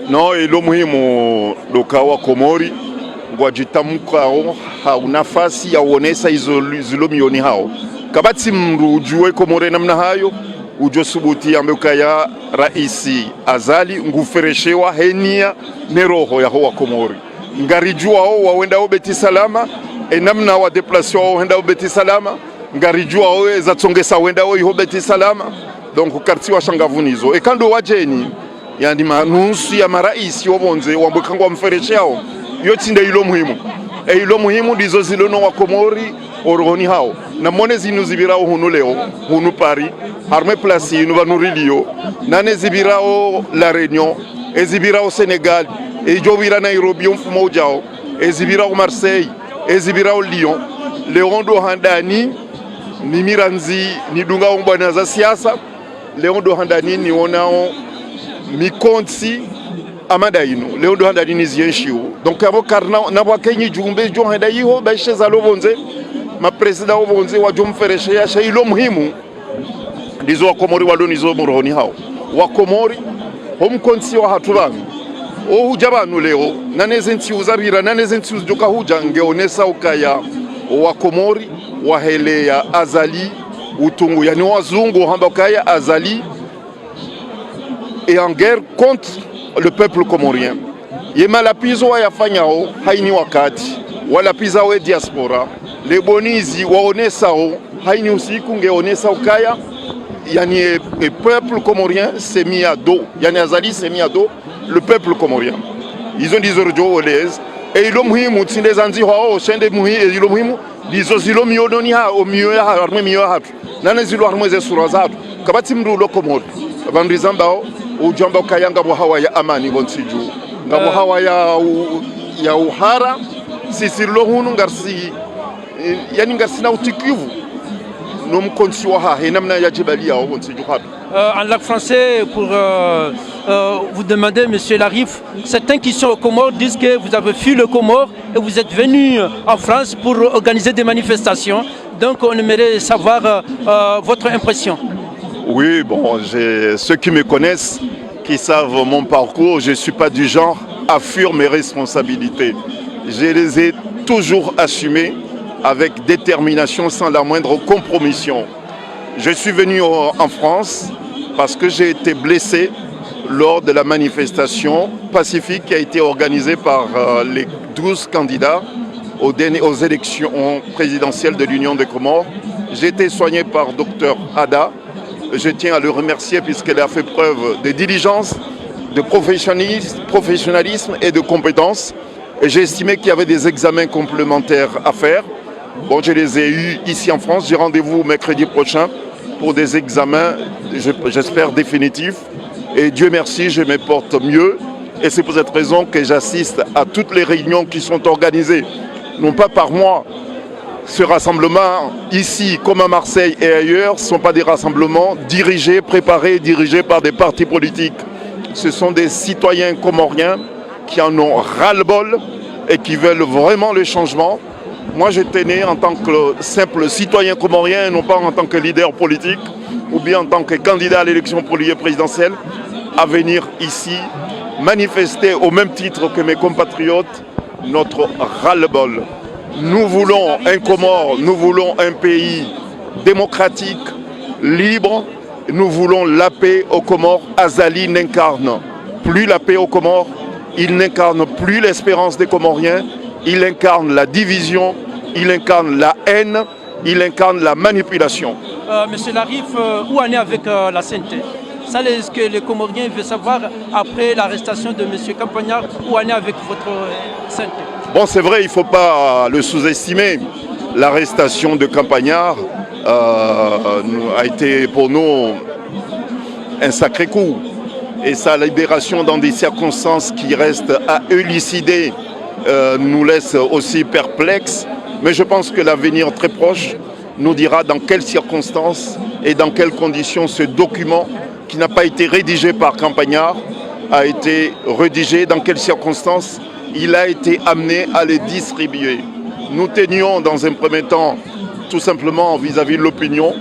no ilo muhimu dokawa Komori ngwajitamka hauna nafasi ya uonesa hizo zilomioni hao kabati mrujue Komori namna hayo ujosubuti ambekaya raisi azali ngufereshewa henia neroho ya hoa Komori ngarijua o wawenda obeti salama enamna wa deplacement wenda obeti salama ngarijua o ezatsongesa wenda o ihobeti salama donc quartier wa shangavunizo ekando wajeni yani manunsu ya maraisi wobonze wambekangwa mfereshao yotinde ilo muhimu dizo zilono wa Komori oroni hao na mone zinu zibirao hunu leo hunu Paris harme place nous va nous rio nane zibirao la Réunion e zibirao Sénégal e jowira Nairobi mfumo ujao e zibirao Marseille e zibirao Lyon leondo handani ni miranzi ni dunga umbwana za siasa leondo handani ni onao mikonsi amada ino leondo handani ni zienshiu donc abo karna na wakenyi jumbe jo handa yiho ba sheza lobonze ma president obonze wa jom fereshe ya shailo muhimu ndizo wa Komori walonizo muroni hao wa Komori homkonsi wa hatubangu o hujabanu leo naneze nti uzabira naneze nti ujoka huja ngeonesa ukaya wa Komori wa hele ya Azali utungu yani wazungu hamba ukaya Azali et en guerre contre le peuple comorien yema la pizo yafanyao haini wakati wala piza we diaspora le bonizi waonesao haini usiku ngeonesa ukaya yani le peuple comorien s'est mis à dos yani Azali s'est mis à dos le peuple comorien ils ont dit orjo olez et ilo muhimu tsinde zanzi hao shende muhimu ilo muhimu dizo zilo miodoni ha o miyo ya harme miyo hatu nane zilo harme ze sura zatu kabati mru lo Komori bandu zambao ujamba kayanga bo hawa ya amani bonsiju ngabo hawa ya uhara sisi lo hunu ngarsi yani ngarsi na utikivu nom konsi wa ha namna ya jibali au bonsiju hatu. En langue français, pour vous demander, monsieur Larif, certains qui sont aux Comores disent que vous avez fui le Comore et vous êtes venu en France pour organiser des manifestations. Donc on aimerait savoir votre impression. Oui, bon, ceux qui me connaissent, qui savent mon parcours, je ne suis pas du genre à fuir mes responsabilités. Je les ai toujours assumées avec détermination, sans la moindre compromission. Je suis venu en France parce que j'ai été blessé lors de la manifestation pacifique qui a été organisée par les 12 candidats aux élections présidentielles de l'Union des Comores. J'ai été soigné par Dr Ada. Je tiens à le remercier puisqu'elle a fait preuve de diligence, de professionnalisme et de compétence. Et j'ai estimé qu'il y avait des examens complémentaires à faire. Bon, je les ai eus ici en France. J'ai rendez-vous mercredi prochain pour des examens, j'espère définitifs. Et Dieu merci, je me porte mieux. Et c'est pour cette raison que j'assiste à toutes les réunions qui sont organisées, non pas par moi. Ce rassemblement, ici comme à Marseille et ailleurs, ne sont pas des rassemblements dirigés, préparés, dirigés par des partis politiques. Ce sont des citoyens comoriens qui en ont ras-le-bol et qui veulent vraiment le changement. Moi, j'étais né en tant que simple citoyen comorien, non pas en tant que leader politique ou bien en tant que candidat à l'élection présidentielle, à venir ici manifester au même titre que mes compatriotes notre ras-le-bol. Nous voulons un Comore, nous voulons un pays démocratique, libre. Nous voulons la paix aux Comores. Azali n'incarne plus la paix aux Comores. Il n'incarne plus l'espérance des Comoriens. Il incarne la division, il incarne la haine, il incarne la manipulation. Monsieur Larif, où en est avec la CNT? Ça, ce que les Comoriens veulent savoir après l'arrestation de monsieur Campagnard, où en est avec votre CNT? Bon, c'est vrai, il ne faut pas le sous-estimer. L'arrestation de Campagnard a été pour nous un sacré coup. Et sa libération dans des circonstances qui restent à élucider nous laisse aussi perplexes. Mais je pense que l'avenir très proche nous dira dans quelles circonstances et dans quelles conditions ce document qui n'a pas été rédigé par Campagnard a été rédigé, dans quelles circonstances il a été amené à les distribuer. Nous tenions dans un premier temps, tout simplement vis-à-vis de l'opinion,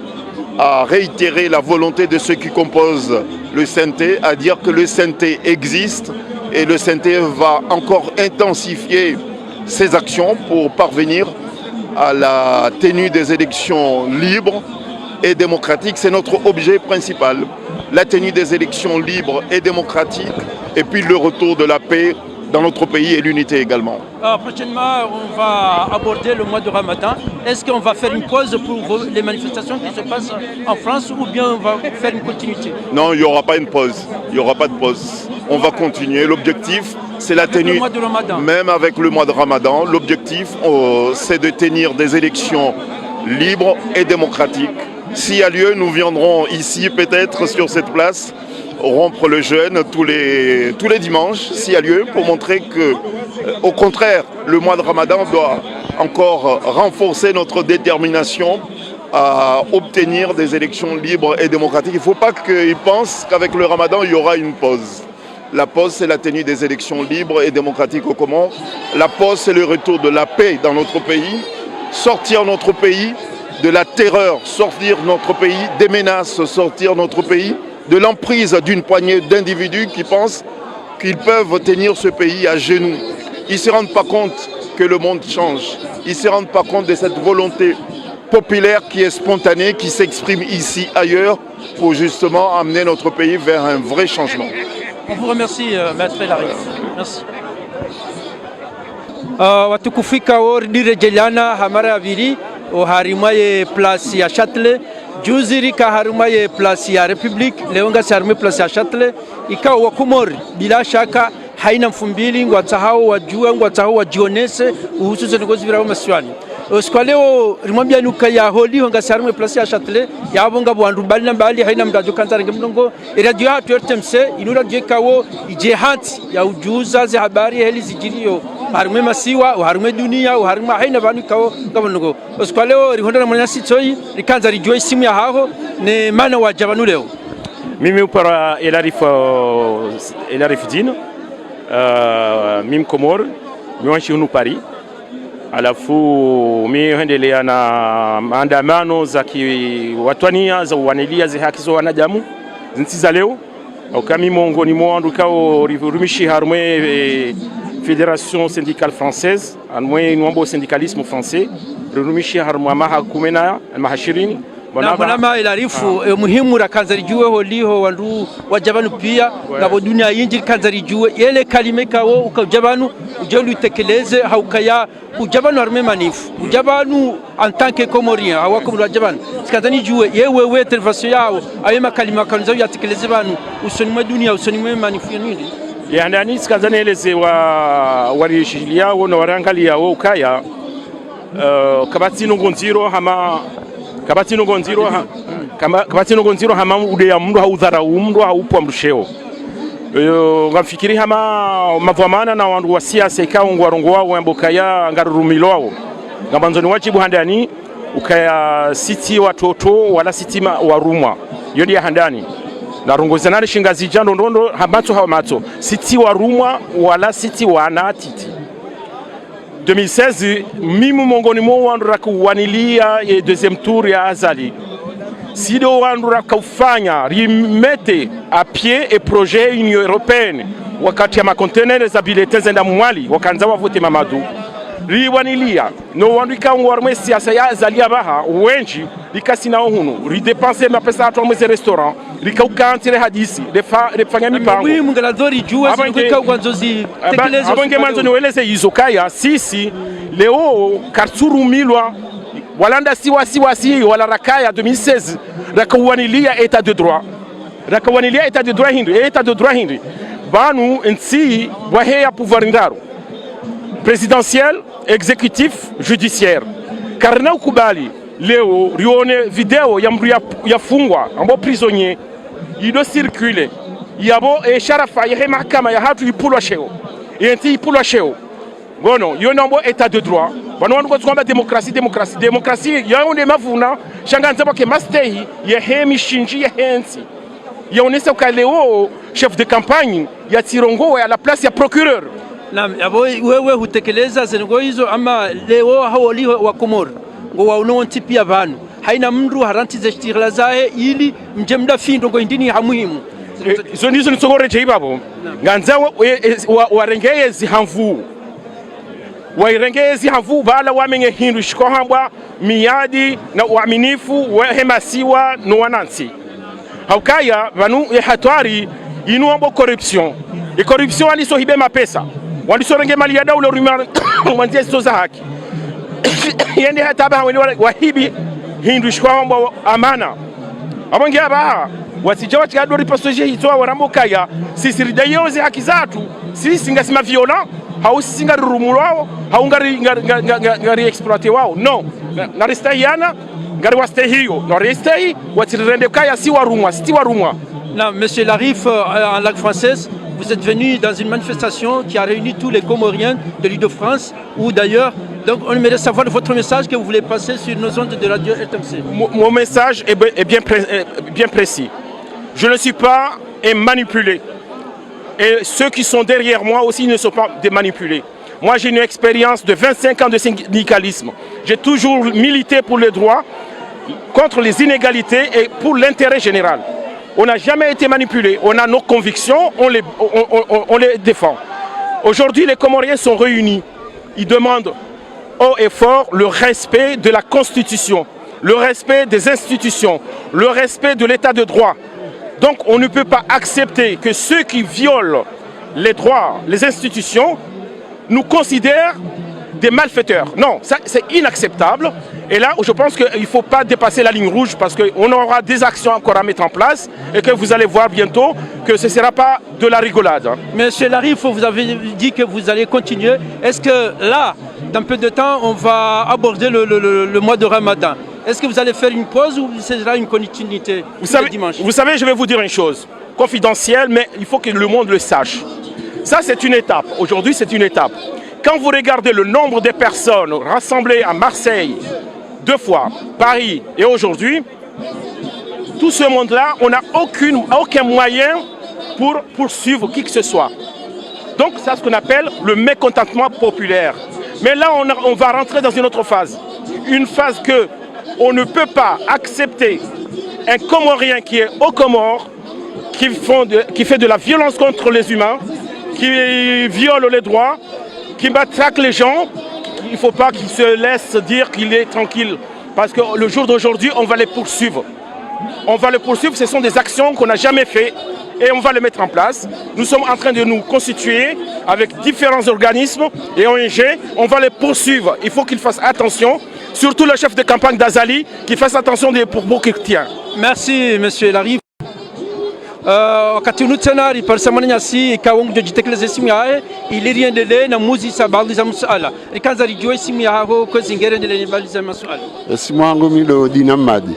à réitérer la volonté de ceux qui composent le CNT, à dire que le CNT existe et le CNT va encore intensifier ses actions pour parvenir à la tenue des élections libres et démocratiques. C'est notre objet principal, la tenue des élections libres et démocratiques et puis le retour de la paix dans notre pays et l'unité également. Prochainement, on va aborder le mois de Ramadan. Est-ce qu'on va faire une pause pour les manifestations qui se passent en France ou bien on va faire une continuité? Non, il n'y aura pas une pause. Il n'y aura pas de pause. On va continuer. L'objectif, c'est la tenue, même avec le mois de Ramadan, l'objectif c'est de tenir des élections libres et démocratiques. S'il y a lieu, nous viendrons ici peut-être sur cette place rompre le jeûne tous les dimanches, s'il y a lieu, pour montrer que, au contraire, le mois de Ramadan doit encore renforcer notre détermination à obtenir des élections libres et démocratiques. Il ne faut pas qu'ils pensent qu'avec le Ramadan, il y aura une pause. La pause, c'est la tenue des élections libres et démocratiques aux Comores. La pause, c'est le retour de la paix dans notre pays, sortir notre pays de la terreur, sortir notre pays des menaces, sortir notre pays de l'emprise d'une poignée d'individus qui pensent qu'ils peuvent tenir ce pays à genoux. Ils ne se rendent pas compte que le monde change. Ils ne se rendent pas compte de cette volonté populaire qui est spontanée, qui s'exprime ici, ailleurs, pour justement amener notre pays vers un vrai changement. On vous remercie, Maître Larry. Merci. Watukufika direjeliana hamara aviri harimaye place ya Châtelet juziri ka harimaye place ya Republique leonga sarme place ya Châtelet ikawa wa Komori bila shaka haina mfumbili ngwatsahao wajua ngwatsahao wajionese uhususan ngozi birabo maswali Kwa leo rimwambia nuka ya holi honga sarme place ya Châtelet ya bonga bwandu bali na bali haina mdajo kanzara ngemnongo radio hatu RTMC inura jekawo ije hanti ya ujuza za habari heli zijiriyo harume masiwa harume dunia harume haina banu kawo ngabongo Kwa leo rihonda na mwana sitoi rikanza rijoi simu ya haho ne mana wa jabanu leo mimi upara Elarif Dino mimi Komor miwanshi hunu Paris alafu mimi hendelea na maandamano za kiwatwania za wanilia za haki za wanadamu zintiza leo au kama miongoni mwandu kao rumishi harumwe Fédération syndicale française harumwe nwambo syndicalisme français rumishi harumwa maha kumena mahashirini Bonama Elarifu muhimu rakanzarijue holiho wandu wajabanu pia ngabo dunia yinji kanzarijue yele kalime kawo ukajabanu ujelu tekeleze haukaya ujabanu arme manifu ujabanu en tant que Comorien hawako wajabanu sikazani jue yewe intervention yao ayema kalima kanzo ya tekeleze banu usonimwe dunia usonimwe manifu yindi yani sikazani eleze warishilia wona warangalia wo ukaya kabatino ngonziro hama kabatino gonziro hama ude ya mndu haudhara mndu haupwa mrusheo ngamfikiri hama mavamana na wandu wa siasa ikawa ngwarongo wao ambokaya ngarurumilo wao ngambanzoni wajibu handani ukaya siti watoto wala sitima warumwa yodi ya handani na rongoza nani shingazi jando ndondo hamato hamato siti warumwa wala siti wanatiti 2016 mimi mongoni mo wandu wanilia ya deuxième tour ya Azali sido wandu kufanya rimete a pied et projet Union Européenne wakati ya makontenere za bilete zenda mwali wakanza wavote Mamadou riwanilia no wandu ikaungwa arme siasa ya Azali abaha wenji likasina hunu ridepenser mapesa atu mweze restaurant rikaukantire hadisi refanya mipango mwi mungaladhori jua zikuka uganzozi tekeleza abonge manzo niweleze izokaya sisi leo karsuru milwa walanda siwasi wala rakaya 2016 rakawanilia état de droit hindi banu nsi waheya pouvoir ngaro présidentiel exécutif judiciaire karna ukubali leo rione video ya mru ya fungwa ambo prisonnier ido circule yabo sharafa ya mahakama ya hatu ipulwa sheo yenti ipulwa sheo bono yona ambo état de droit bano wandu kwa démocratie yaone mavuna shanganza bake mastehi ya hemi shinji ya hensi yaonesa kwa leo chef de campagne ya Tirongo ya la place ya procureur na yabo wewe hutekeleza zengo hizo ama leo hawali wa Komoro ngo waunonti pia banu haina mndu harantize shitira zae ili mjemda findo ngo indini hamuhimu izo ndizo nitsogore cheibabo nganza warengeye zihamvu wairengeye zihamvu bala wamenye hindu shikohambwa miyadi na uaminifu wahemasiwa no wanansi haukaya banu hatwari inuombo corruption e corruption aliso hibe mapesa walisorenge mali ya daula rumana mwanzie stoza haki yende hataba wahibi hindu shkwamba amana abonge aba wasija watikado ripostoje hitwa waramokaya sisi ridayoze haki zatu sisi ngasima violent hausi ngari rumulwao haungari ngari exploiter wao non naristahiana ngari wastehiyo naristahi watirende kaya si warumwa sti warumwa. Non, Monsieur Larif, en langue française, vous êtes venu dans une manifestation qui a réuni tous les Comoriens de l'Île-de-France, ou d'ailleurs, donc on aimerait savoir votre message que vous voulez passer sur nos ondes de radio RTMC. Mon message est bien précis. Je ne suis pas manipulé. Et ceux qui sont derrière moi aussi ne sont pas des manipulés. Moi, j'ai une expérience de 25 ans de syndicalisme. J'ai toujours milité pour les droits, contre les inégalités et pour l'intérêt général. On n'a jamais été manipulé. On a nos convictions, on les défend. Aujourd'hui, les Comoriens sont réunis. Ils demandent haut et fort le respect de la Constitution, le respect des institutions, le respect de l'état de droit. Donc on ne peut pas accepter que ceux qui violent les droits, les institutions, nous considèrent des malfaiteurs. Non, c'est inacceptable. Et là, je pense qu'il ne faut pas dépasser la ligne rouge parce qu'on aura des actions encore à mettre en place et que vous allez voir bientôt que ce ne sera pas de la rigolade. Monsieur Larif, vous avez dit que vous allez continuer. Est-ce que là, dans peu de temps, on va aborder le mois de Ramadan? Est-ce que vous allez faire une pause ou ce sera une continuité dimanche? Vous savez, je vais vous dire une chose confidentielle, mais il faut que le monde le sache. Ça, c'est une étape. Aujourd'hui, c'est une étape. Quand vous regardez le nombre de personnes rassemblées à Marseille, 2 fois, Paris et aujourd'hui, tout ce monde-là, on n'a aucun moyen pour poursuivre qui que ce soit. Donc, c'est ce qu'on appelle le mécontentement populaire. Mais là, on va rentrer dans une autre phase. Une phase que on ne peut pas accepter un Comorien qui est au Comores, qui fait de la violence contre les humains, qui viole les droits, qui matraque les gens. Il ne faut pas qu'il se laisse dire qu'il est tranquille. Parce que le jour d'aujourd'hui, on va les poursuivre. On va les poursuivre, ce sont des actions qu'on n'a jamais faites et on va les mettre en place. Nous sommes en train de nous constituer avec différents organismes et ONG. On va les poursuivre. Il faut qu'ils fassent attention. Surtout le chef de campagne d'Azali, qui fasse attention des propos qu'il tient. Merci, Monsieur Larif. Wakati tena riparsa nyasi ikawongo jitekeleze simu yae iliriendelee na muzi sababu za masuala ikaanza rijua simu yao ko zingerendele bali za masuala. Simu yangu milo Dinamadi.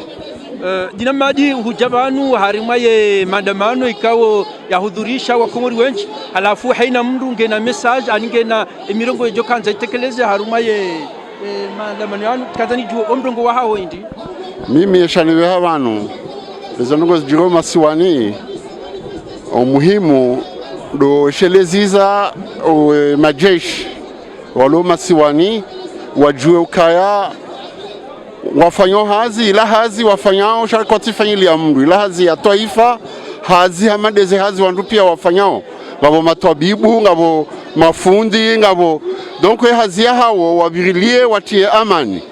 Dinamadi hujabanu harima ye maandamano ikawo yahudhurisha wakomori wengi alafu haina mndu ngena message aningena emirongo ejo kanza itekeleze haruma ye maandamano yanu kazani juo omrongo wa hao indi mimi yashaniwe habanu lezonugo jiro masiwani umuhimu do sheleziza majeshi walo masiwani wajue ukaya wafanyao hazi ila hazi wafanyao sharikoti fanyili ya mru ila hazi ya taifa hazi hamadeze hazi wandu pia wafanyao ngabo matwabibu ngabo mafundi ngabo donc hazi ya hawo wabirilie watie amani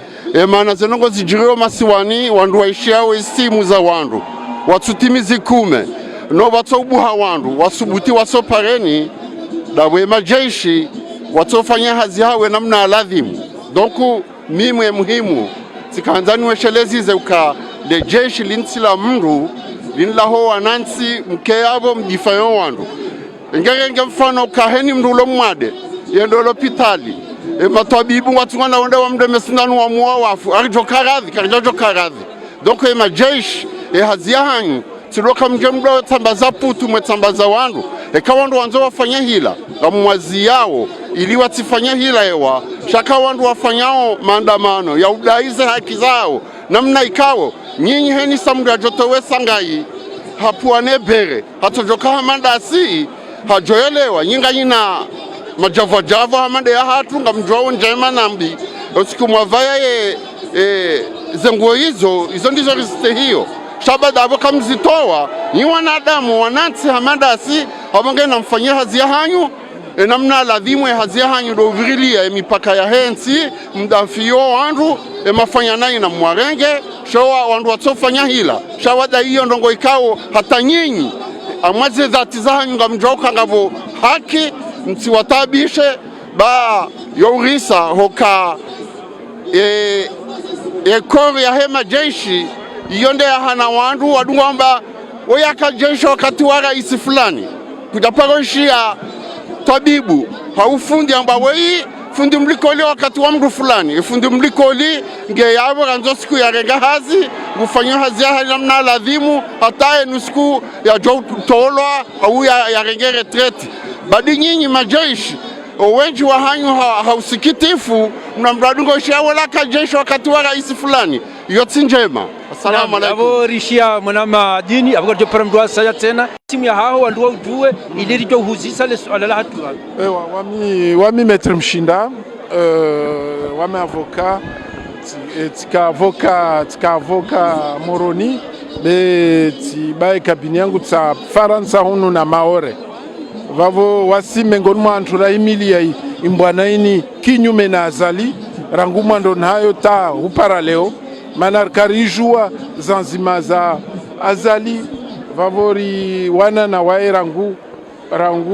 maana zenongo zijiro masiwani wandu waishiao istimu za wandu watutimizi kume no watobuha wandu wasubuti wasopareni dawe majeshi watofanya hazi hawe namna aladhimu donc mimwe muhimu sikanzani weshelezi zeuka le jeshi linsila mru linlaho wanansi mkeabo mjifayo wandu ngenge mfano kaheni mrulo mwade yendo lopitali matwabibu watungana wende wa mdeme sindanu wa muwa wafu arijo karadhi donc majeshi hazia hanyu tiloka mjemdo tambaza putu mwetambaza wandu kawandu wanzo wafanya hila gamwazi yao ili watifanya hila hewa shaka wandu wafanyao maandamano ya udaize haki zao namna ikawo nyinyi heni samdu ajotowe sangai hapuane bere hatojoka hamandasi hajoelewa nyinga yina majavajava hamande ya hatu nga mjwao njema nambi usiku mwavaya zenguo hizo ndizo risite hiyo shabada abo kamzitowa ni wanadamu wanansi hamandasi abonge na mfanyia hazia hanyu namna ladhimwe hazia hanyu do virilia mipaka ya hensi mdafio wandu mafanya nayi na mwarenge shawa wandu watofanya hila shawada hiyo ndongo ikao hata nyinyi amaze dhati za hanyu nga mjauka ngavo haki msiwatabishe ba yorisa hoka kori ya hema jeshi yonde ya hana wandu wadungwamba wayaka jeshi wakati wa rais fulani kujaparoshia tabibu haufundi amba wei fundi mlikoli wakati wa mdu fulani fundi mlikoli nge yabo ranzo siku ya renga hazi kufanya hazi ya namna ladhimu hataye nusiku ya jo tolwa au ya renge retrete badi nyinyi majeshi wengi wa hanyu hausikitifu mnamradungo shawala ka jeshi wakati wa rais fulani yote njema. Assalamu alaikum. Abo rishia mwanama dini abo jo paramdwa saya tena timu ya hao wandu ujue ili jo huzisa le swala la hatu. Ewa wami Maître Mshinda wami avoka Moroni be tibaye kabini yangu tsa Faransa hunu na Maore vavo wasi mengoni mwa antura imilia imbwana ini kinyume na azali rangu mwando nayo ta hupara leo manar karijua zanzima za azali vavori wana na wae rangu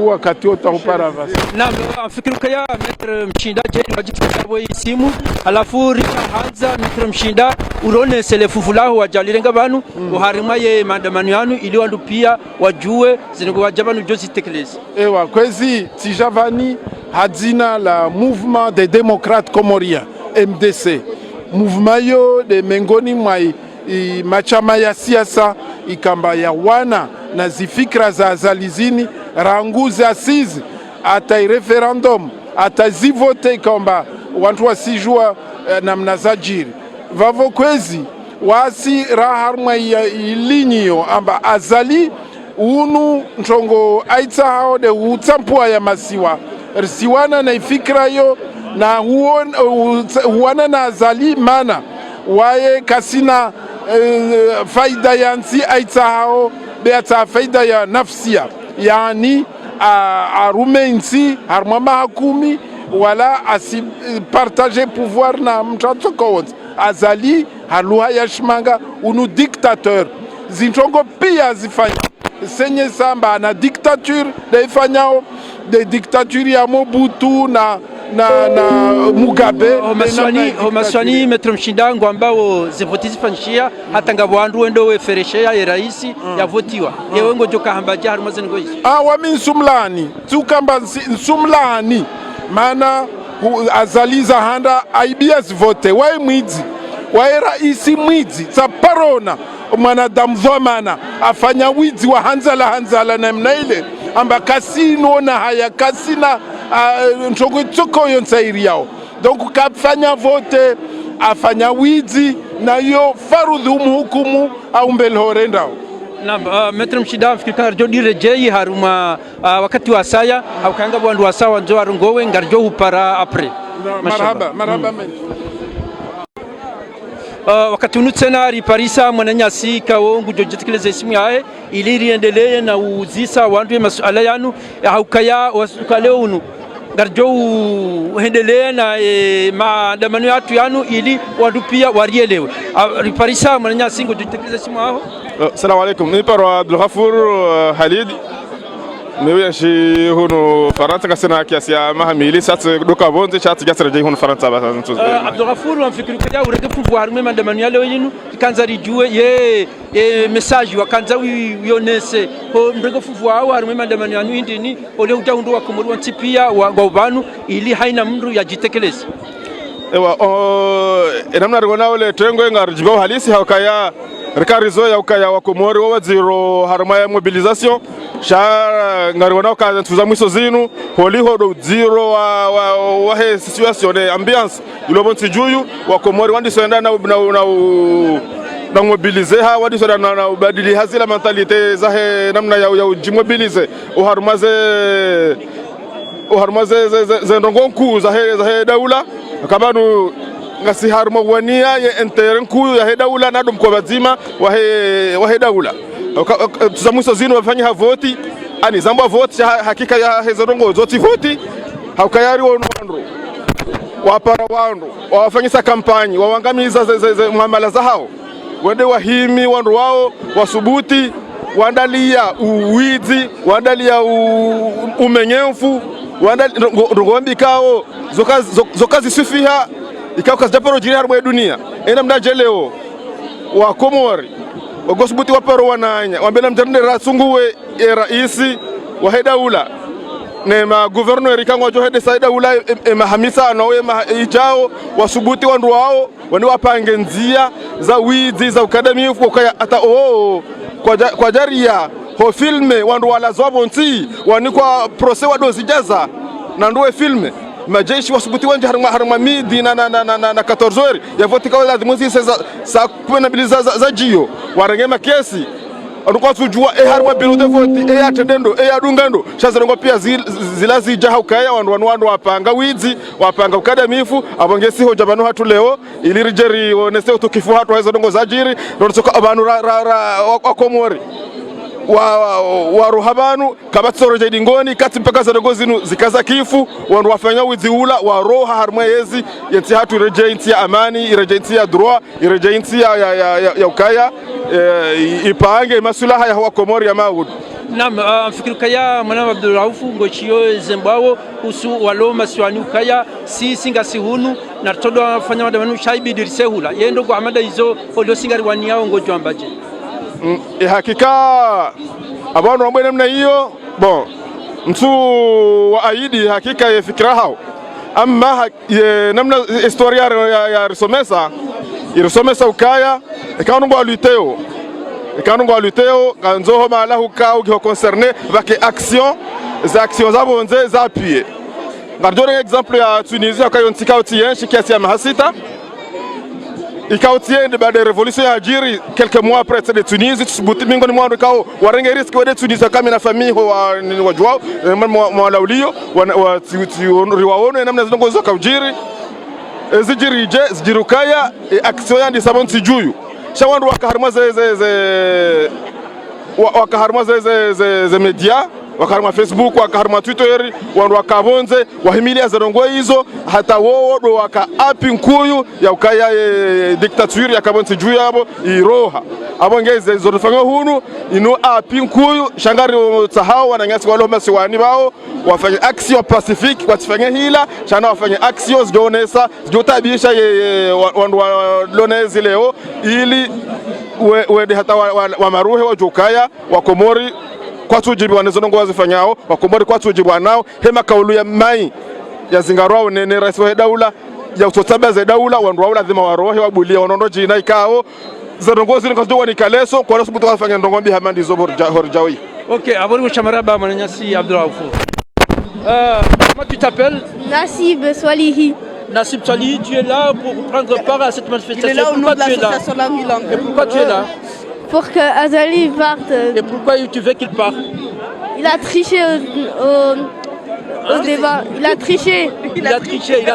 wakati ota hupara vasi. Na mfikiru kaya Maître Mshinda jeni wajifikawo isimu alafu rika hanza Maître Mshinda urone selefufulahu wajalirenga banu uharima ye maandamano yanu ili wandu pia wajue zinengo wajabanu jozi tekelezi. Ewa kwezi tijavani hadzina la Mouvement des Démocrates Comoriens MDC mouvement yo de mengoni mwai machama ya siasa ikamba ya wana na zifikra za azalizini rangu za sizi ata referendum ata zivote ikamba wantu wasijua namna za jiri vavo kwezi wasi raharmwa ilinyo amba azali unu ntongo aita hao de utsampua ya masiwa risiwana na ifikra yo na huwana na azali mana waye kasina faida ya nsi aita hao beata faida ya nafsia yani arume nsi harma mahakumi wala asi partager pouvoir na mtatso kawonzi azali haluha ya shimanga unu dictateur zintongo pia zifanya senye samba na dictature deifanyao de dictature ya Mobutu na Mugabe Omaswani Maître Mshinda ngwambao zivoti zifanishia hata ngabwandu wendo wefereshea ya raisi ya votiwa yewe ngo joka hambaje haruma zengo hizi wami nsumlani tukamba nsumlani mana azaliza handa IBS vote wai mwidzi wai raisi mwidzi tsaparona mwanadamu dhomana afanya widzi wa hanzala na mnaile amba kasino na haya kasina ntongo tsoko yonsairi yao donc kafanya vote afanya widzi na yo farudhu mhukumu au mbelhorendao. Na Maître Mshinda mfikika jodi rejei haruma wakati wa saya haukanga bwandu wa sawa njo arungowe ngarjo upara apre. Marhaba wakati unu tena riparisa mwananyasi kaongu jojetekeleze simu yae ili riendelee na uzisa wandu ya masuala yanu haukaya wasukaleo unu ngarjo uhendelee na maandamano yatu yanu ili wandu pia warielewe riparisa mwananyasi ngo jojetekeleze simu yao. Assalamu alaikum. Ni parwa Abdul Ghafur Halid. Mimi shi hunu Faransa kasina kiasi ya mahamili sasa doka bonze chat jasra jai hunu Faransa basa ntuzo. Abdul Ghafur wamfikiri kaya ureke pouvoir mema maandamano yale yenu kanza rijue ye message wakanza wionese ko mreke pouvoir au harumwe maandamano yanu indini ole utaundu wa komori wantipia wa ubanu ili haina mndu yajitekeleze. Ewa enamna rwona ole trengo ngarjibo halisi hakaya rikarizo ya ukaya wa komori wa waziro haruma ya mobilisation sha ngarwana ka tuza mwiso zinu holiho do zero wa he situation ambiance ilobonti juyu wa komori wandi soenda na mobiliser ha wadi soenda na ubadili hazila mentalite za he namna ya ujimobilize uharmaze zendongo nku za he daula kabanu ngasi harma wania ya interen ku ya he daula na dum ko bazima wa he daula tuzamuso zinu wafanya voti ani zamba voti hakika ya hezorongo zoti voti haukayari wandu wapara wandu wafanyisa kampani wawangamiza muamala za hao wende wahimi wandu wao wasubuti wandalia uwizi wandalia umenyefu wandalia kao zokazi sufiha ikao kasjaparo jiri harbo ya dunia ena mnaje leo wa Komori wagosubuti waparo wananya wambena mjarne rasunguwe raisi wa hedaula ne ma gouverneur kango jo hede saida ula mahamisa no ijao wasubuti wandu wao wani wapange nzia za wizi za ukadamifu kwa ata kwa jaria ho filme wandu wala zobo nti wani kwa procès wadozi jaza na ndoe filme majeshi wasubuti wanje harma midi na 14 heures ya voti kwa lazima sisi sa kuna biliza za jio warengema kesi anuko tujua harma biru de voti atendendo adungando shazarongo pia zilazi jaha ukaya wandu wapanga wizi wapanga ukadamifu abongesi hoja banu hatu leo ilirigeri onese utukifu hatu hizo dongo zajiri ndosoka abantu wakomori wa ruhabanu kabatsoro jadi ngoni kati mpaka zadogo zinu zikaza kifu wandu wafanya wizi ula wa roha harma yezi yenti hatu rejainti ya amani rejainti ya droit rejainti ya ukaya ipange masulaha ya wakomori ya maud. Naam, mfikiri kaya mwana Abdul Rauf ngochio Zimbabwe kusu walo masiwani ukaya si singa sihunu na todo afanya wadamanu shaibi dirisehula yendo kwa amada hizo olio singari wani yao ngojo ambaje. Hakika abantu wambwe namna hiyo bon mtu wa aidi hakika ya fikra hao amma namna historia ya risomesa ukaya ikanungo aluteo kanzoho malahu kao qui concerne avec actions zabonze za appuyer ngarjore exemple ya Tunisia kwa yontika otien shikiasi ya mahasita ikautie de bade révolution ya jiri quelques mois après de Tunisie tusubuti mingoni mwa kao warenge riski wa Tunisia kama na famille wa jwao mwa laulio wa riwaone namna zinongozo ka ujiri zijirije zijirukaya action ya ndisabonti juyu shawandu wakaharma ze media wakaharma Facebook wakaharma Twitter wandu wakabonze wahimilia zarongo hizo hata wodo waka api nkuyu ya ukaya dictature ya kabonzi juu yabo iroha abongeze zorufanga hunu ino api nkuyu shangari sahau wananyasi walo masiwani bao wafanye action pacifique watifanye hila chana wafanye action zionesa ziotabisha wandu lonezi leo ili wede hata wa maruhe wa jukaya wa Komori kwa tujibu wanezonongo wazifanyao wa Komori kwa tujibu wanao hema kaulu ya mai ya zingarwao nene rais wa daula ya utotaba za daula wandu waula dhima warohe wabulia wanondo jina ikao zonongo zini kasdo wanikaleso kwa nasu butu wafanya ndongombi hamandi zobo horjawi. Ok, abonne chamaraba mananyasi Abdul Rauf. Comment tu t'appelles? Nassib Swalihi. Nassib Swalihi, tu es là pour prendre part à cette manifestation. Il est là au nom de l'association Langue Langue. Et pourquoi tu es là? Pour que Azali parte. Et pourquoi tu veux qu'il parte? Il a triché au débat. Il a triché. Il a triché.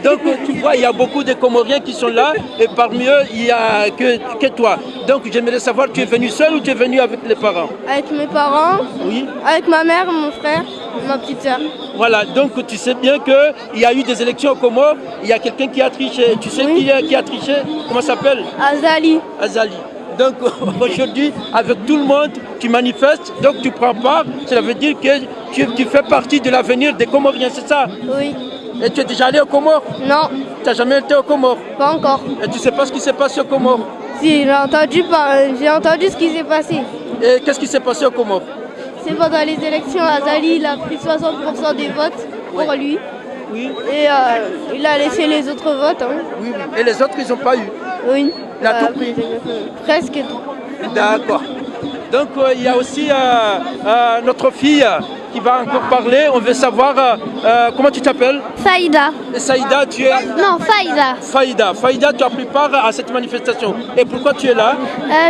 Donc tu vois, il y a beaucoup de Comoriens qui sont là et parmi eux, il n'y a que toi. Donc j'aimerais savoir, tu es venu seul ou tu es venu avec les parents? Avec mes parents. Oui. Avec ma mère, mon frère, ma petite soeur. Voilà, donc tu sais bien qu'il y a eu des élections aux Comores, il y a quelqu'un qui a triché. Tu sais qui a triché? Comment ça s'appelle? Azali. Donc aujourd'hui, avec tout le monde, tu manifestes, donc tu prends part. Cela veut dire que tu fais partie de l'avenir des Comoriens, c'est ça? Oui. Et tu es déjà allé aux Comores? Non. Tu n'as jamais été aux Comores? Pas encore. Et tu ne sais pas ce qui s'est passé aux Comores? Si, j'ai entendu ce qui s'est passé. Et qu'est-ce qui s'est passé aux Comores? C'est pendant les élections, Azali, il a pris 60% des votes pour lui. Oui. Et il a laissé les autres votes. Hein. Oui. Et les autres, ils n'ont pas eu? Oui. Il a tout pris? Presque tout. D'accord. Donc il y a aussi notre fille qui va encore parler. On veut savoir comment tu t'appelles? Faïda. Et Saïda, tu es? Non, Faïda. Faïda, tu as pris part à cette manifestation. Et pourquoi tu es là?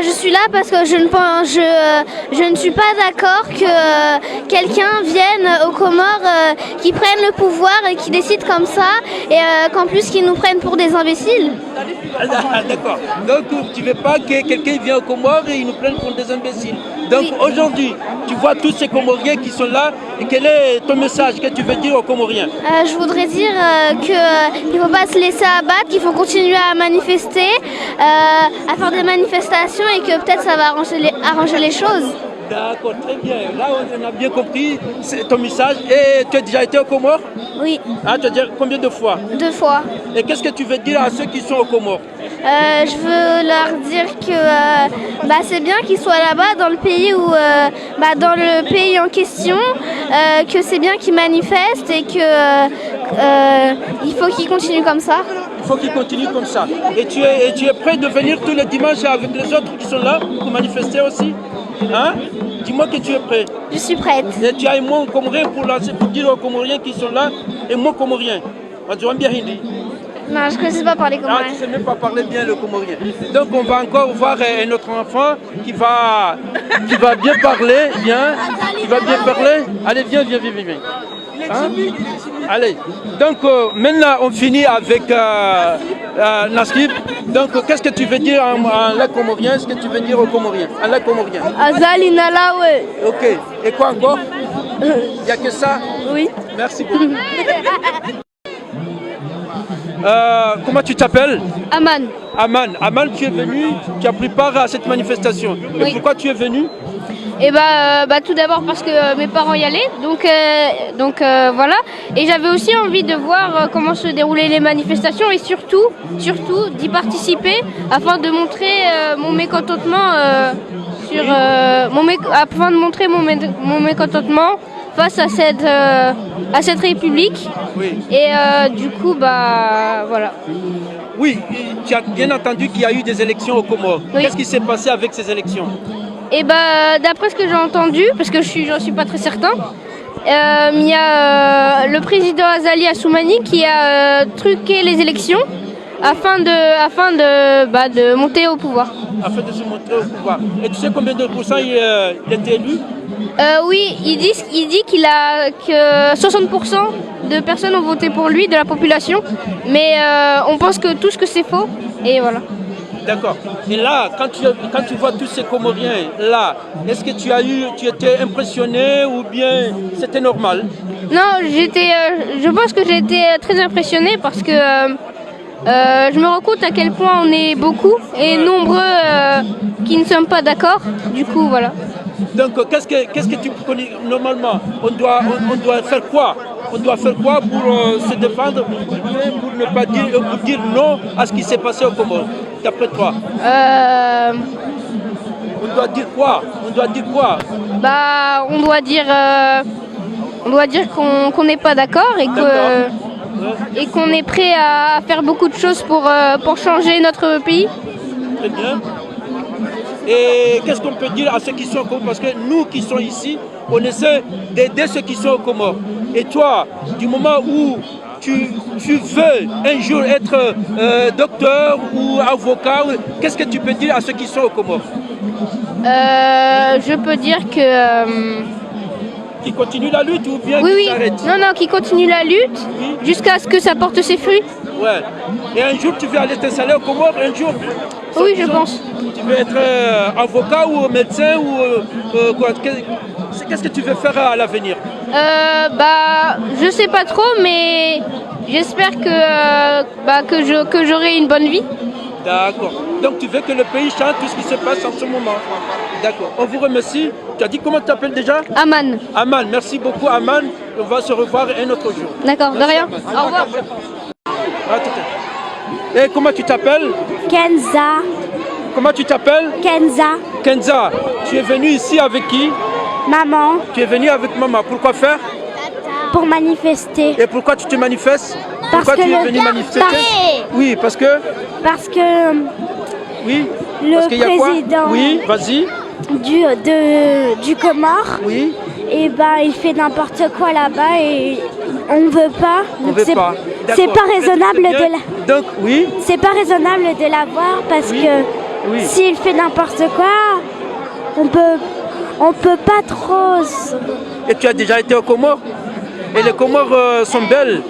Je suis là parce que je ne suis pas d'accord que quelqu'un vienne aux Comores, qui prenne le pouvoir et qui décide comme ça, et qu'en plus qu'ils nous prennent pour des imbéciles. D'accord. Donc tu ne veux pas que quelqu'un vienne aux Comores et ils nous prennent pour des imbéciles. Donc aujourd'hui, tu vois tous ces Comoriens qui sont là. Et quel est ton message que tu veux dire aux Comoriens? Je voudrais dire qu'il ne faut pas se laisser abattre, qu'il faut continuer à manifester, à faire des manifestations et que peut-être ça va arranger les choses. D'accord, très bien. Là, on a bien compris ton message. Et tu as déjà été aux Comores? Oui, Ah, tu as déjà combien de fois? 2 fois. Et qu'est-ce que tu veux dire à ceux qui sont aux Comores? Je veux leur dire que c'est bien qu'ils soient là-bas dans le pays où, dans le pays en question, que c'est bien qu'ils manifestent et que il faut qu'ils continuent comme ça. Il faut qu'ils continuent comme ça. Et tu es prêt de venir tous les dimanches avec les autres qui sont là pour manifester aussi? Hein? Dis-moi que tu es prêt. Je suis prête. Et tu as un mot comorien pour dire aux Comoriens qui sont là, un mot comorien. bien hindi. Non, je ne sais pas parler comorien. Ah, tu ne sais même pas parler bien le comorien. Donc on va encore voir un autre enfant qui va bien parler, qui va bien parler. Allez, viens. Hein? Allez, donc maintenant on finit avec Nasrib. Donc qu'est-ce que tu veux dire en lac comorien? Est-ce que tu veux dire au comorien? En lac comorien. Azali Nalawe. Ok, et quoi encore? Il n'y a que ça? Oui. Merci beaucoup. Comment tu t'appelles? Aman. Aman, tu es venu, tu as pris part à cette manifestation. Oui. Et pourquoi tu es venu? Tout d'abord parce que mes parents y allaient, donc voilà. Et j'avais aussi envie de voir comment se déroulaient les manifestations et surtout d'y participer afin de montrer mon mécontentement afin de montrer mon mécontentement face à cette république. Oui. Et du coup, voilà. Oui, tu as bien entendu qu'il y a eu des élections aux Comores. Oui. Qu'est-ce qui s'est passé avec ces élections? Et d'après ce que j'ai entendu, parce que j'en suis pas très certain, il y a le président Azali Assoumani qui a truqué les élections afin de monter au pouvoir. Afin de se monter au pouvoir. Et tu sais combien de pourcents il était élu? Oui, il dit que 60% de personnes ont voté pour lui, de la population, mais on pense que c'est faux, et voilà. D'accord. Et là, quand tu vois tous ces Comoriens là, est-ce que tu étais impressionné ou bien c'était normal? Non, je pense que j'ai été très impressionnée parce que je me rends compte à quel point on est beaucoup et nombreux qui ne sommes pas d'accord. Du coup, voilà. Donc, qu'est-ce que tu connais normalement? On doit faire quoi? On doit faire quoi pour se défendre, pour ne pas dire non à ce qui s'est passé au Comores, d'après toi? On doit dire quoi? On doit dire qu'on n'est pas d'accord et qu'on est prêt à faire beaucoup de choses pour changer notre pays. Très bien. Et qu'est-ce qu'on peut dire à ceux qui sont au Comores? Parce que nous qui sommes ici, on essaie d'aider ceux qui sont au Comores. Et toi, du moment où tu veux un jour être docteur ou avocat, qu'est-ce que tu peux dire à ceux qui sont au Comores? Je peux dire que... Qui continue la lutte ou bien oui, qui s'arrête? Non, qui continue la lutte jusqu'à ce que ça porte ses fruits. Ouais. Et un jour, tu veux aller t'installer au Comores, un jour? Oui, je pense. Tu veux être avocat ou médecin ou quoi? Qu'est-ce que tu veux faire à l'avenir? Je sais pas trop, mais j'espère que j'aurai une bonne vie. D'accord. Donc tu veux que le pays change tout ce qui se passe en ce moment. D'accord. On vous remercie. Tu as dit comment tu t'appelles déjà? Aman. Aman. Merci beaucoup Aman. On va se revoir un autre jour. D'accord, de rien. Au revoir. Et comment tu t'appelles? Kenza. Comment tu t'appelles? Kenza. Kenza. Tu es venue ici avec qui? Maman. Tu es venue avec maman. Pourquoi faire? Pour manifester. Et pourquoi tu te manifestes? Parce pourquoi que tu es venu manifester? Oui, parce que... Parce que... Oui. Le parce qu'il y a président... Quoi? Oui, vas-y. Du Comore. Oui. Et il fait n'importe quoi là-bas et on ne veut pas. On veut pas. C'est pas raisonnable de Donc oui. C'est pas raisonnable de l'avoir parce que s'il fait n'importe quoi, on peut pas trop. Et tu as déjà été aux Comores? Et les Comores sont belles?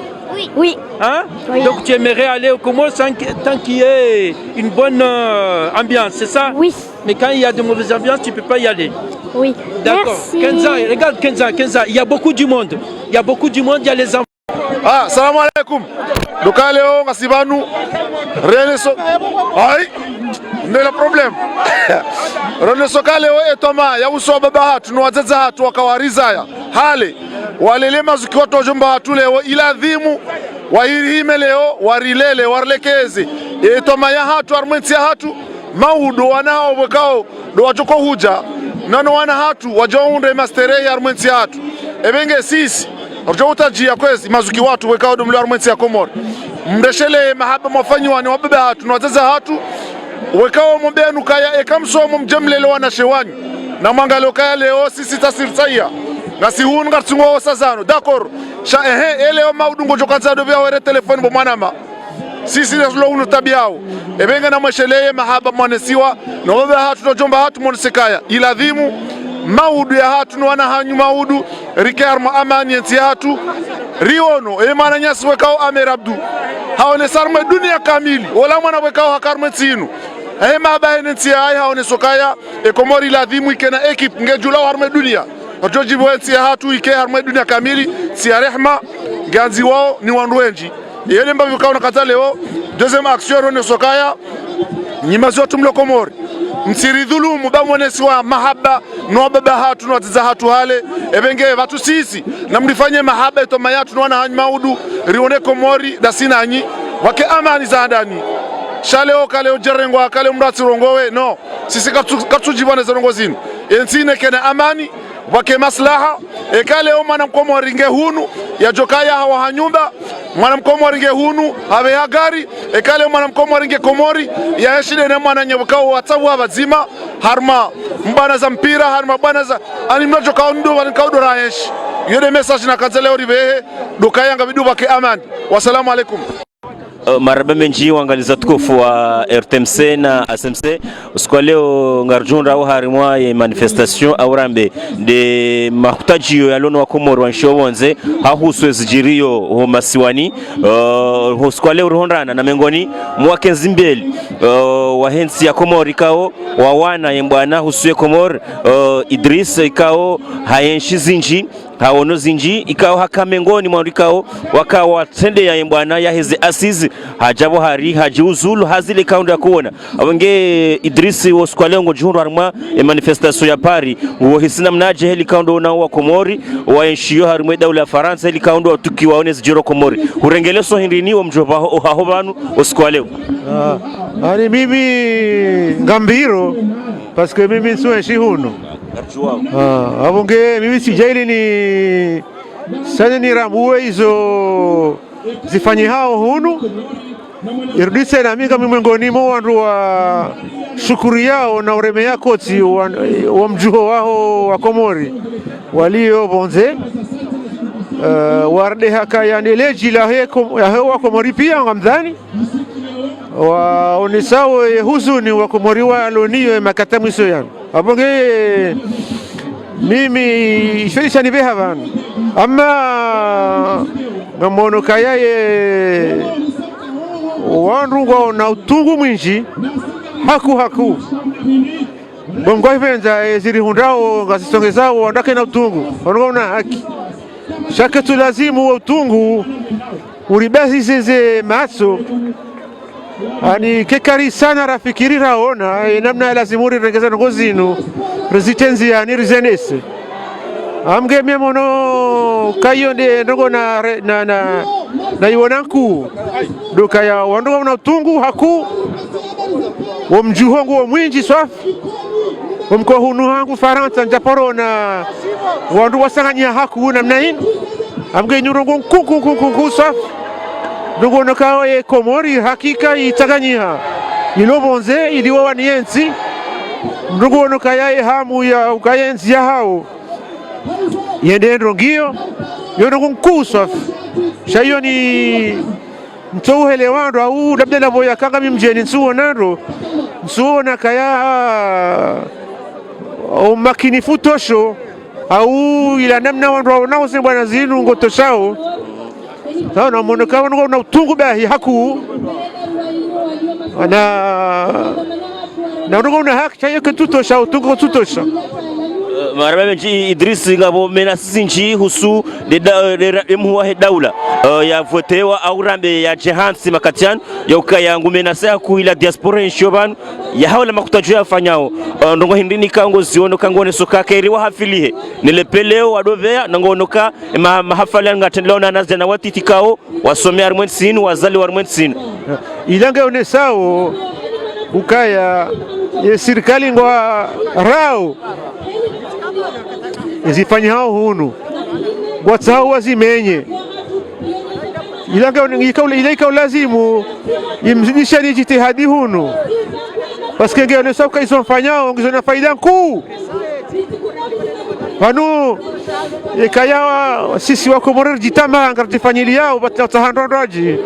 Oui. Hein? Oui. Donc tu aimerais aller aux Comores tant qu'il y ait une bonne ambiance, c'est ça? Oui. Mais quand il y a de mauvaises ambiances, tu ne peux pas y aller? Oui. D'accord. Kenza, regarde Kenza, il y a beaucoup du monde. Il y a beaucoup du monde, il y a les enfants. Salamu alaikum. Doka leo ngasibanu Reneso. Ai. Ndio problem. Reneso kale etoma ya uso baba hatu no wazaza hatu wakawarizaya. Hale walelema zikiwa tojomba hatu leo ila dhimu wahirihime leo warilele warlekeze etoma ya hatu armenti ya hatu maudo wanao wekao do wajoko huja nano wana hatu wajonde mastere ya armenti ya hatu ebenge sisi rjouta jia kwezi mazuki watu wekao domlo armenti ya Komori mreshele mahaba mwafanyiwa ni wabebe hatu na wazaza hatu wekao mbenu kaya ekamsomo mjemlele wana shewani na mangalo kaya leo sisi tasirtaya na si hun ngartungo sazano d'accord sha eleo maudungo jokanza do bya were telefone bo mwanama sisi lo unu tabiao ebenga na mwesheleye mahaba mwanesiwa no baba hatu no jomba hatu mwansekaya iladhimu maudu ya hatu no wana hanyu maudu rikarma amani enti hatu riono maana nyasi wekao amerabdu haone sarma dunia kamili wala mwana wekao hakarma tinu mahaba enti ai haone sokaya Komori ladhimu ikena ekip ngejula harma dunia Joji bwensi ya hatu ike harma dunia kamili si ya rehma ganzi wao ni wanduenji yele mbavu kaona kata leo deuxième action rone sokaya nyimazi watu mlo Komori msiridhulumu bamwonesi wa mahaba no baba hatu no watiza hatu hale ebenge watu sisi na mlifanye mahaba etoma yatu no wana hanyi maudu rione Komori da sinanyi wake amani za ndani shaleo kaleo jerengwa kaleo mrati rongowe no sisi katujibane za rongo zinu ensine kena amani wake maslaha ekale mwana Mkomori nge hunu ya jokaya hawa hanyumba mwana Mkomori nge hunu habe ya gari ekale mwana Mkomori nge Komori ya eshide na mwana nyabukao watabu abazima harma mbana za mpira harma bana za animna jokao ndo wanikaudo raesh yode message na kanzele ribehe dokaya ngabidu wake amani wasalamu alaikum. Maraba menji wangaliza tukufu wa RTMC na SMC usiku leo ngarjunda au harimwa ya manifestation au rambe de mahutajiyo ya lono wa Komori wanshowonze hahusu ezijirio ho masiwani usiku leo ruhondana na mengoni mwake zimbeli wahensi ya Komori kao wawana yembwana husuye Komori Idris ikao hayenshi zinji haono zinji ikao hakamengoni mwandikao wakawa tende ya yembwana ya hezi asizi hajabo hari hajiuzulu hazile kaundu ya kuona awenge Idrisi woskwalongo jihundu harima manifestation ya pari uwo hisina mnaje heli kaundu na wa Komori wa enshiyo harima daula ya Faransa heli kaundu wa tuki waone zijiro Komori hurengeleso hindini wa mjoba uhahobanu woskwaleo ani mimi ngambiro paske mimi suwe shihuno awonge mimi sijaili ni sani ni ramuwe hizo zifanye hao hunu irudise na minga mimwengoni mo wandu wa shukuri yao na ureme yako ti wa mjuho wao wa Komori walio bonze warde haka yani leji la wa Komori pia ngamdhani wa onisao huzuni wa Komori wa loniyo makatamu iso yani abonge mimi shweli chani beha vanu ama ngamono kayaye wanrungwa na utungu mwinji haku bongo ivenza ziri hundao ngasisongezao wandake na utungu wanrungwa na haki shaka tulazimu utungu uribasi zeze matso ani kekari sana rafikiri raona namna lazimuri regeza ngozinu resitenzi ya ni rizenese amge memono kayonde ndongo na iwonanku doka ya wandongo na utungu haku wa mjuhongo wa mwinji swafi wa mko hunu hangu Faransa njaporona wandu wasanganya haku namna hini amge nyurongo kuku swafi ndongo nakawa ye Komori hakika itaganyiha ilobonze iliwa wanienzi ndongo nokaya ye hamu ya ukayenzi ya hao yende ndongio yono kunkuswa shayo ni mtouhele wando au labda na boya kanga mimjeni nsuo nando nsuo nakaya au makini futosho au ila namna wando nao se bwana zinu ngotoshao taona moneka wano na utungu bahi haku na ndongo na haki chayo ketutosha utungu tutosha Marabenji Idris ngabo menasi nji husu de muwa daula ya votewa aurambe ya jehansi makatian ya ukaya ngumenasa kuila diaspora inshoban ya hawla makutajua fanyao ndongo hindini kango ziono kangone soka kairiwa hafilihe nilepeleo wadovea nangonoka mahafala ngatenleona nazana watitikao wasomea armwensinu wazali warmwensinu ilange onesao ukaya ye serikali ngwa rao zifanya hao hunu watsao wazimenye ilaika lazimu imzidisha ni jitihadi hunu paske ngene sauka isofanyao ngizona faida kuu wanu ikayawa sisi wako morer jitama ngartifanyili yao batatahandoraji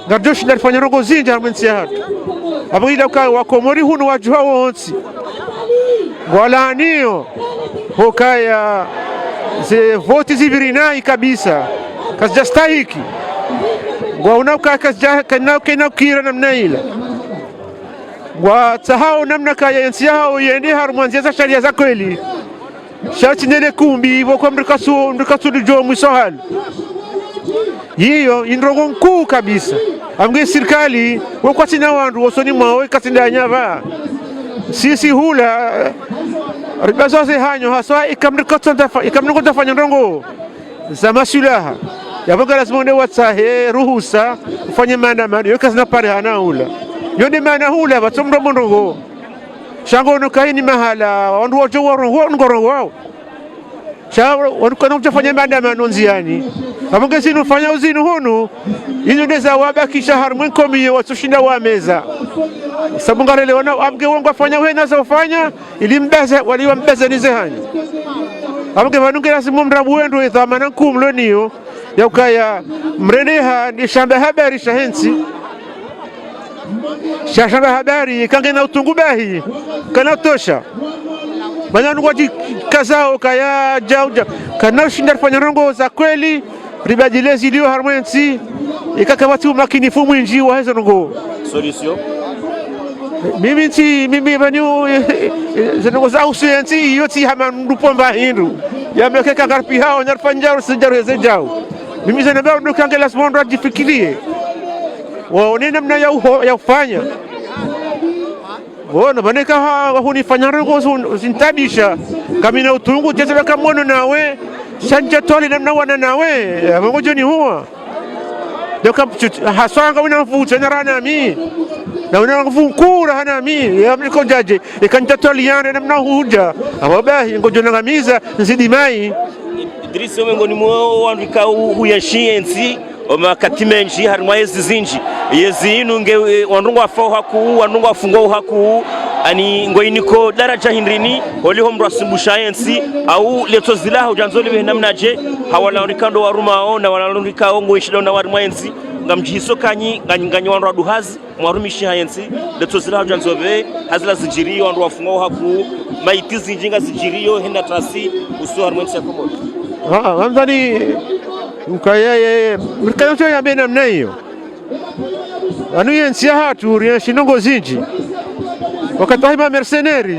ngarjoshi ndalifanya rongo zinja harmensi hatu abo ila wako mori hunu wajuha wonsi wala niyo hokaya ze voti zivirinai kabisa kasjastahiki waunauka kasjana kira namna ila watsahao namna kaya yansi hao yende harumwanzia za sharia za kweli shati nele kumbi wako mrikasu lijo mwisohali hiyo indrongo nkuu kabisa amge serikali wako tina wandu wasoni mwawe katinda nyava sisi hula ribazo se hanyo haswa ikamrikota fanya ndongo za masulaha yaboga lazima nde watsahe ruhusa ufanye maandamano yo kazi na pare hana hula yonde maana hula batomro mondongo shango no kaini mahala wandu wote warongo ngoro wao shawo wandu kana kufanya maandamano nziani aboga sinu fanya uzinu hunu inyo ndeza wabakisha harmwen komiye watushinda wa meza sabungarele wana amge wangu afanya wena za ufanya ili mbeze waliwa mbeze nize hanyi amge vanunge lasimu mrabu wendo ithamana kumlo niyo ya ukaya mreneha ni shamba habari shahensi shamba habari kange na utungubahi kana tosha banyanu waji kazao kaya jauja kana shinda fanya rongo za kweli ribadilezi liyo harmwensi ikakabati umakinifu mwinji wa hizo rongo solution mimi banyu zengo za usienzi yoti hama ndupomba hindu yamekeka ngarpi hao nyarfanjao sijaru zejao mimi zanabao ndukange la smondo jifikirie waone namna ya ufanya wona baneka hunifanya rongo zintabisha kamina utungu jezela kamono nawe shanja tole namna wana nawe mongojo ni huwa doka haswanga unafuta narana mi na unavukura hana mi yamliko jaje ikantatoliana namna huja ababahi ngojo ngamiza nzidi mai Idris ngoni mwo wandika huyashienzi omakatimenji harmwa yezinji yezinu nge wandungu afao haku wandungu afungo haku ani ngoiniko daraja hindrini holi homro asimbusha yensi au leto zilaha ujanzoli be namnaje hawala rikando warumao na wala rikao ngoishida na warumwa yensi ngamjihiso kanyi nganyanganya wandu aduhazi mwarumishi hayensi leto zilaha ujanzobe hazila zijiri wandu wafungo haku maitizi njinga zijiriyo henda trasi usu harmwensi ya komodo amzani ukaya mrikayo ya bena mnayo anu yensi hatu riashinongo zinji wakatahima mercenari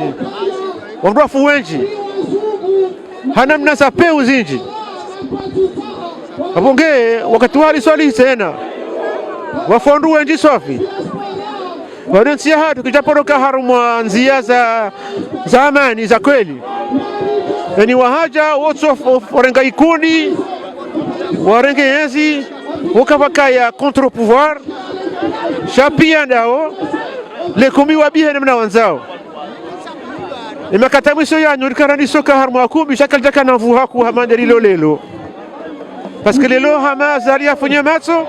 wandu afuwenji hana mnasa peu zinji abonge wakati wali swali tena wafondu wenji sofi wadensi hatu kitaporoka harumwa nzia za amani za kweli yani wahaja wote warenga ikundi warenge yenzi wakavakaya contre pouvoir chapia ndao lekomi wabihe namna wanzao imakata mwisho yanyu likarani soka harmu akubi shakaltaka na vuhaku hamanderi lolelo parce que lelo hama zari afanya matso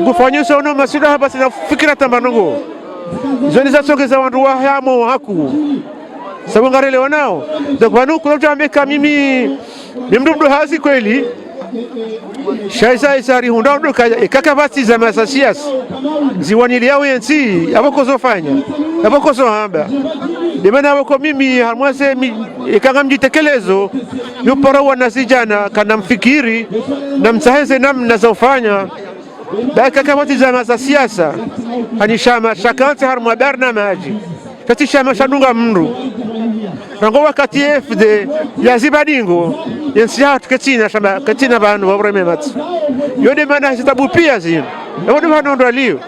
ngufanyo sono masida haba sina fikira tambanongo zoni za sogeza wandu wa hamo haku sabungarele wanao donc wanu kuna meka mimi mimdudu hazi kweli shaisa isari hunda ndo kakavati za masasias ziwanili yao yensi aboko zofanya aboko zohamba demana aboko mimi hamwase ikanga mjitekelezo yuporo wanasijana kana mfikiri na msaheze namna zofanya baka kakavati za masasiasa hani shama shakanti harmwa barnamaji tati shama shanunga mru nango wakati FD ya zibadingo yensi hatu katina banu wabreme matu yode mana hitabu pia zinu yode banu ndo aliyo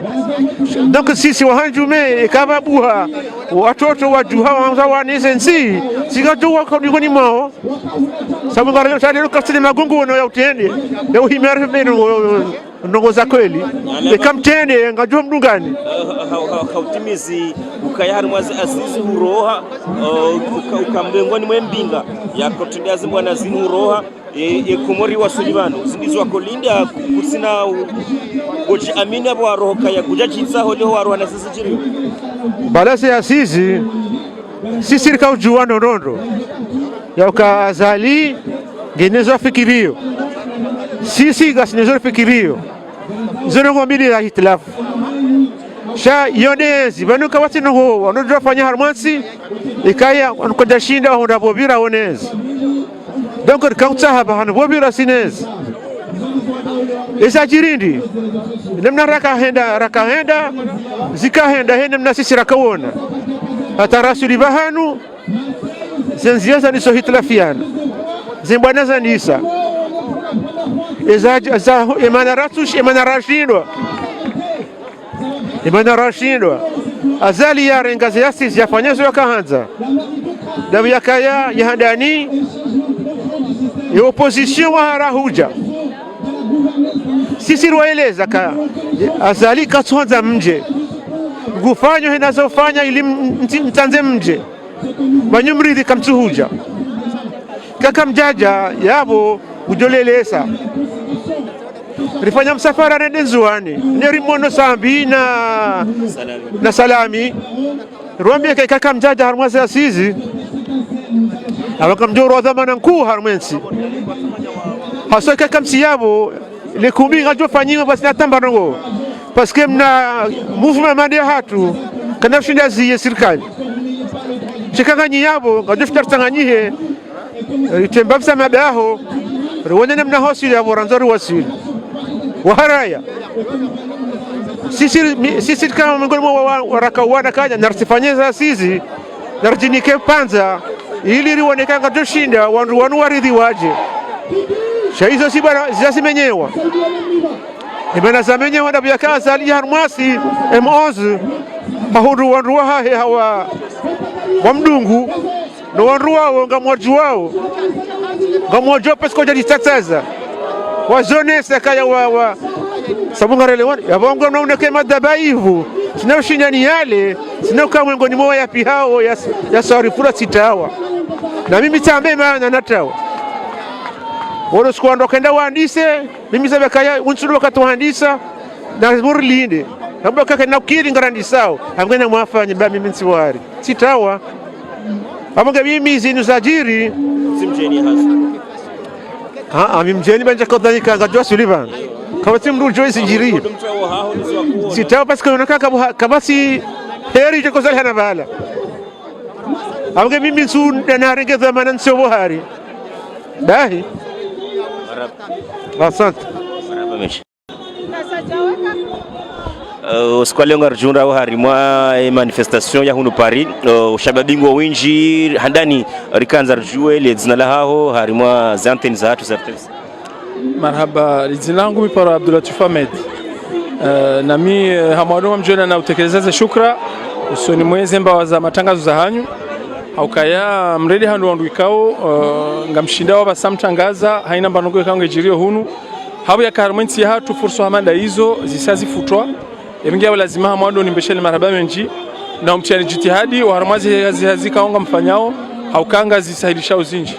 donc sisi wahanjume ikababuha watoto wajuha wanisa nsi sigatu wakoni mwao sababu ngara chali kasini magungu no ya utende ya uhimari mbenu ndongo za kweli ikamtende ngajua mdungani hautimizi ukayari mwazi azizi huroha ukambengwa ni mwembinga yakotunda zimbwana zinu huroha Komori wa Sulivano zindizwa kolinda kusina goji amina wa roho kaya kujachitsa holi ho warwana sisi chiri balase ya sisi rika ujuano ndondo ya ukazali genezo fikirio sisi gasinezo fikirio zono ngombili la hitilafu sha yonezi banuka wati no wanodo fanya harmansi ikaya wanokoda shinda honda bobira onezi donc kautsa haba hanu bobira sinezi esa jirindi nemna raka henda zikahenda henda mna sisi rakawona atarasuli bahanu zenziaza niso hitlafiana zimbwana zanisa eza emanaratush emanarashindwa azali ya rengazi yasi yafanyezo yakahanza dabu yakaya yahandani ya opposition wa harahuja sisi rueleza ka azali katsonza mje gufanyo hinazofanya ili mtanze mje banyumridi kamtuhuja kaka mjaja yabo ujolelesa rifanya msafara nende Nzuani nerimono sambi na salami ruambia kaka mjaja harmwasa asizi abakamjoro dhamana nkuu harmensi haso kaka msiyabo le kumbi ngajo fanyiwa basi natamba ngo parce que mna mouvement mande hatu kana shinda ziye serikali chikangani yabo ngajo fitartanganyihe tembabsa mabaho rwonene mna hosili yabo ranzori wasili waharaya sisi kama miongoni mwa warakawana kaja narsifanyeza sisi narjinike panza ili rionekanga doshinda wanu waridhi waje shaizo sibana zasimenyewa ibana zamenyewa ndabu yakaza ali harmasi M11 bahundu wandu wahahe hawa wamdungu no wandu wao ngamwaju wao ngamwaju pesko jadi taksaza wa zone sekaya wa sabungarele wani yabongo naoneke madabaivu sinashinyani yale sinoka mwengoni mwa yapi hao ya sarifura sitawa na mimi tambe maana natawa woro skwando kenda waandise mimi sabe kaya unsuru wakati waandisa na murlinde nabo kaka na kiri ngarandi sao amgena mwafanye ba mimi nsiwari sitawa amonga mimi zinu zajiri simjeni hasa mimjeni banja kodhani kanga jwa Sullivan kama timru Joyce njiri sitawa parce que unakaka kama si heri je kozali hana bala amge mimi su na renge zamana nso bohari dahi asante Skwalionga rjunda wa harimwa manifestation ya hunu Paris ushababingo winji handani rikanza rjue le zina laho harimwa zanteni za hatu zartesi marhaba jina langu miparo Abdulatif Ahmed nami hamwano mjona na utekelezaze shukra usoni mwezi mba za matangazo za hanyu haukaya mredi handu wandu ikao ngamshinda wa basamtangaza haina mbanongo ikango ejirio hunu habu ya karmensi ya hatu furso hamanda hizo zisazi futwa Emingia lazima hamwando nimbeshele marhaba menji na umtiani jitihadi wa haramazi hazi kaonga mfanyao haukanga zisahilisha uzinji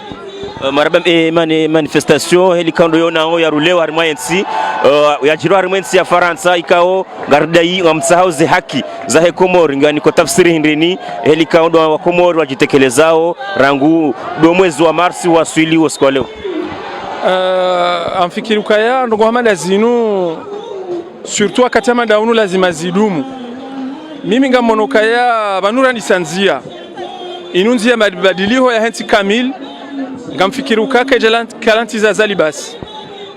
marhaba manifestation helikando yona ya rulewa harimwa yensi ya jiro harimwa yensi ya Faransa ikao gardai wa msahauze haki za Komori ngani kwa tafsiri hindrini helikando wa Komori wajitekelezao rangu do mwezi wa Marsi wa swili wa leo amfikiri ukaya ndongo hamanda zinu surtout wakati daunu lazima zidumu mimi ngamonoka ya banura nisanzia inunzia mabadiliko ya henti kamil ngamfikiri ukaka jalant kalanti za zalibasi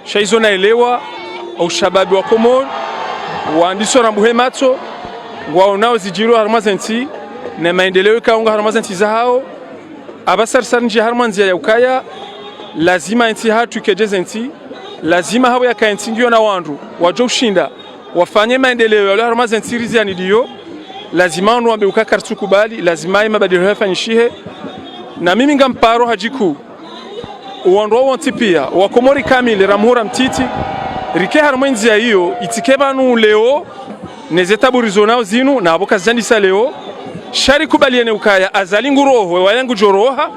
shaizo naelewa au shababi wa Komor waandiso na buhemato waonao zijiro harmazenti na maendeleo kaunga harmazenti za hao abasarsar nji harmanzia ya ukaya lazima enti hatu ikejeze enti lazima hawe ya kaenti ndio na wandu wajo ushinda wafanye maendeleo ya harmazi enti rizia nidio lazima wanu wambe ukakartu kubali lazima mabadiliko yafanyishihe na mimi ngamparo hajiku uwandu wao ntipia wakomori kamili ramhura mtiti rike harmanzia hiyo itikebanu leo nezetaburizo nao zinu na abo kazandisa leo shari kubaliene ukaya azali nguroho wayangu joroha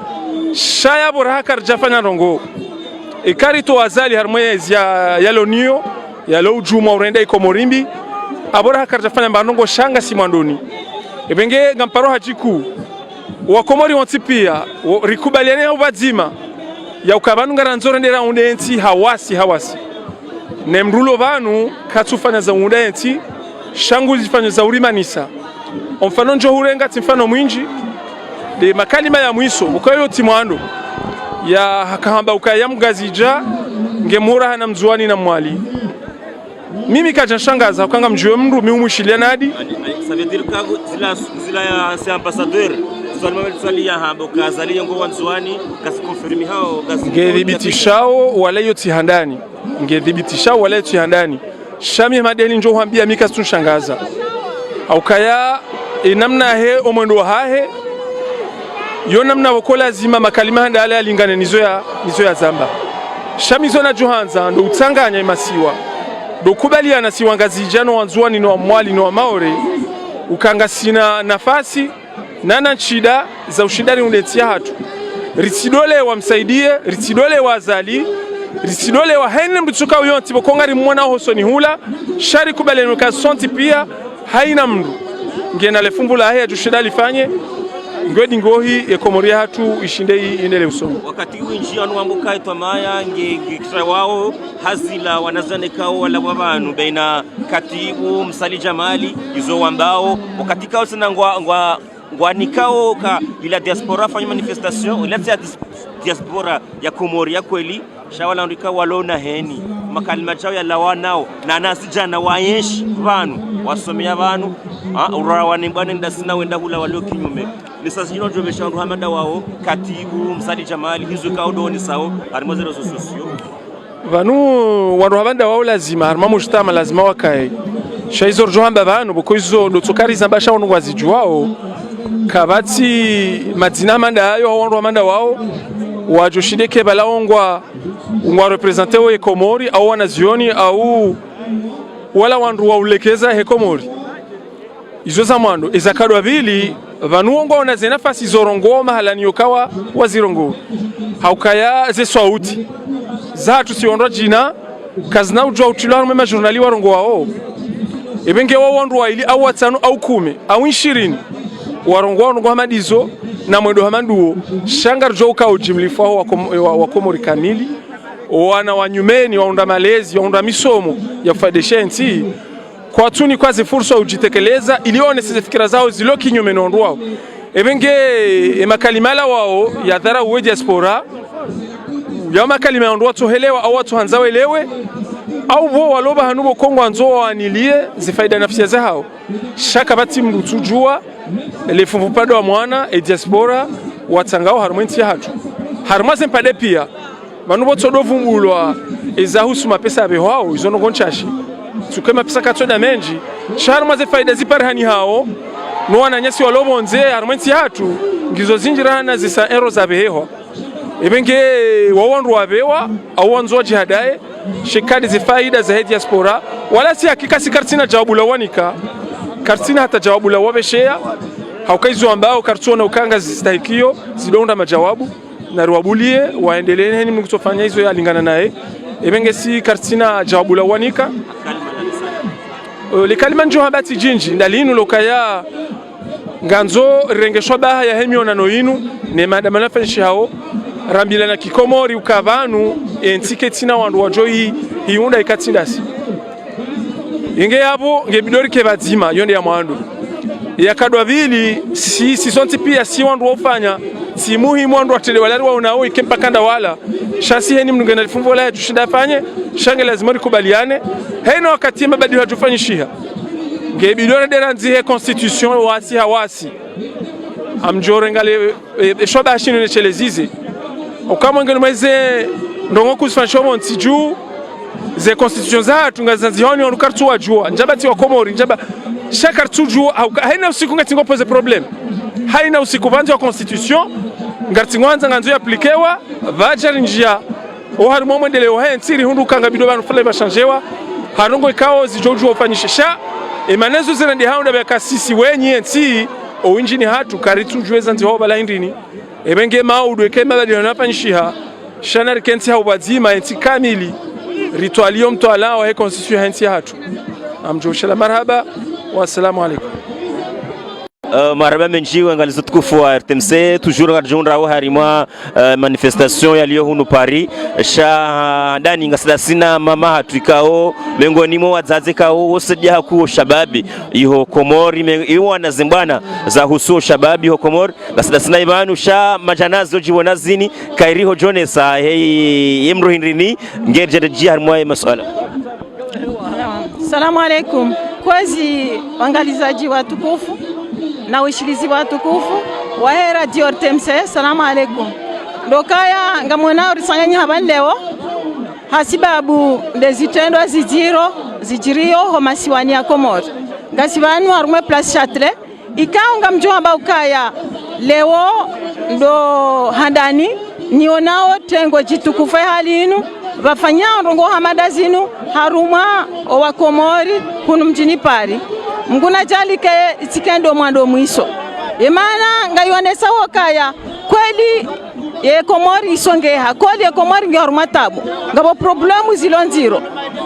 shaya boraha karjafanya rongo ikari to azali harmoyezi ya lonio ya lo juma urenda ikomorimbi abora karjafanya mbandongo shanga simandoni ebenge ngamparo hajiku wakomori wantipia rikubaliene ubadzima ya ukabanu ngaranzore ndera undenti hawasi nemrulo banu katufanya za undenti shangu zifanya za urimanisa mfano njo hurenga mfano mwinji de makalima ya mwiso ukayo timwando ya hakahamba ukaya mgazija ngemura hana mzuani na mwali mimi kaja shangaza ukanga mjue mndu miumushilia nadi ça veut dire que zila c'est ambassadeur swali ya hamba kazali ngo wanzuani kasi confirmi hao ngedhibitishao wala yoti handani ngedhibitishao wala yoti handani shami madeni njo huambia mika tunshangaza aukaya namna he omwendo hahe yo namna wakola zima makalima handa ale alingane nizo ya zamba shamizo na johanza ndo utsanganya imasiwa ndo kubaliana siwangazijano wanzuani no mwali no maore ukanga sina nafasi nana nchida za ushindani unetia hatu ritsidole wamsaidie ritsidole wazali ritsidole wa hene mtuka uyonti bokongari mwana hosoni hula shari kubaliana kasonti pia haina mndu ngena lefumbula haya jushida lifanye ngwedi ngohi ekomoria hatu ishindei indele usomo wakati winji anu ambuka itwa maya ngekitra wao hazila wanazanekao wala wabanu baina katibu msali jamali izo wambao wakati kao sana ngwanikao ka ila diaspora fanya manifestation ila diaspora ya Komoria kweli shawala ndika walona heni makalima chao ya lawanao na nasijana wayeshi banu wasomea banu urawane bwana ndasina wenda hula walio kinyume nisazino njo beshandu hamada wao katibu msali jamali hizo kaudoni sao arimozero sosio vanu wandu habanda wao lazima harma mujtama lazima wakae shaizor johamba banu bokoizo ndo tsokari zambasha wanu wazijuao kabati madina manda ayo wandu hamanda wao wajoshideke balaongwa ngwa representer wa Komori au wanazioni au wala wandu waulekeza he Komori izo za mwando izakadwa bili vanuongo wanaze nafasi zorongo mahalani yokawa wazirongo haukaya ze sauti zatu siondwa jina kazina ujwa utilaru mema journali warongo wao ebenge wao wandu waili au watano au 10 au 20 warongo wangu hamadizo na mwedo hamanduo shangar joka ujimlifu wa Komori kamili wana wanyumeni waunda malezi waunda misomo ya kufadesha nchi kwa tuni kwa fursa ujitekeleza ilione sisi fikira zao zilo kinyume na wao ebenge makalimala wao ya dhara uwe diaspora ya makalima ndo watu helewa au watu hanzawe lewe au wao waloba hanubo Kongo anzo wanilie zifaida nafsi zao shaka bati mrutujua lefuvu pado wa mwana e diaspora watangao harumenti hatu harumaze mpade pia manubo todovungulwa ezahusu mapesa abehwao izono gonchashi tukema pesa katoda menji sharumaze faida ziparhani hao no wananyasi walobonze harumenti hatu ngizo zinjirana zisa ero zabehwa ebenge wawandu wabewa au wanzo jihadae shikadi zifaida za diaspora wala si hakika si kartina jawabu la wanika kartina hata jawabu la wabeshea haukaizo ambao kartona ukanga zistahikio zidonda majawabu na ruwabulie waendelee ni mkutofanya hizo yalingana naye ebenge si kartina jawabu la wanika likalima njo habati jinji ndalinu lokaya nganzo rengeshwa baha ya hemiona noinu ne madama nafanshi hao rambila na kikomori ukavanu entiketina wandu wajoi hiunda ikatindasi inge yabo ngebidori kebazima yonde ya mwandu yakadwa vili si sonti pia si wandu wafanya si muhimu wandu watele walari wa unao ikempa kanda wala shasi heni mnungena lifumbo la tushida fanye shange lazima rikubaliane hena wakati mabadiliko hajufanyishiha ngebidori dera nzihe constitution wasi hawasi amjore ngale shoba shinu ne chelezizi ukama ngale mweze ndongo kusifanyisha monti juu ze constitution zatu ngazanzihoni onukartu wajua njabati wa Komori njaba shakartu juu haina usiku ngatingo pose problem haina usiku vanzi wa constitution ngatingwanza nganzo yaplikewa vajari njia ohari momwendeleo hensiri hundu kanga bido banu fule bashanjewa harongo ikao zijoju ofanyisha emanezo zina ndi haunda beka sisi wenyi enti o injini hatu karitu jueza nti ho bala indini ebenge maudu ekema badi nafanyisha shanari kenti ha ubazima enti kamili ritualio mtwala wa constitution henti hatu amjoshala marhaba wa assalamu alaikum. Marhaba menji wangalizo tukufu wa RTMC toujours ngarjunra wa harima manifestation yaliyo hunu Paris sha ndani ngasadasina mama hatuikao miongoni mwa wazazi kao wosejja hakuo shababi iho Komori iho na zimbana za husuo shababi iho Komori ngasadasina ibanu sha majanazo jiwona zini kairiho jonesa yemro hindrini ngerjeje harimo masuala. Assalamu alaikum kwazi wangalizaji watukufu na wishilizi watukufu wa Radio RTMC. Salamu alaikum dokaya ngamona urisanganya habari leo hasibabu ndezitendo zijirio homasiwani ya Komori ngasibanu harume place Châtelet ikao ngamjua ba ukaya leo ndo handani nionao tengo jitukufe halinu vafanya rongo hamada zinu haruma wa Komori kunu mjini Paris mguna jali ke itikendo mwando mwiso imana ngayonesa wakaya kweli ye Komori isongeha kweli ye Komori ngharuma tabu ngabo problemu zilonziro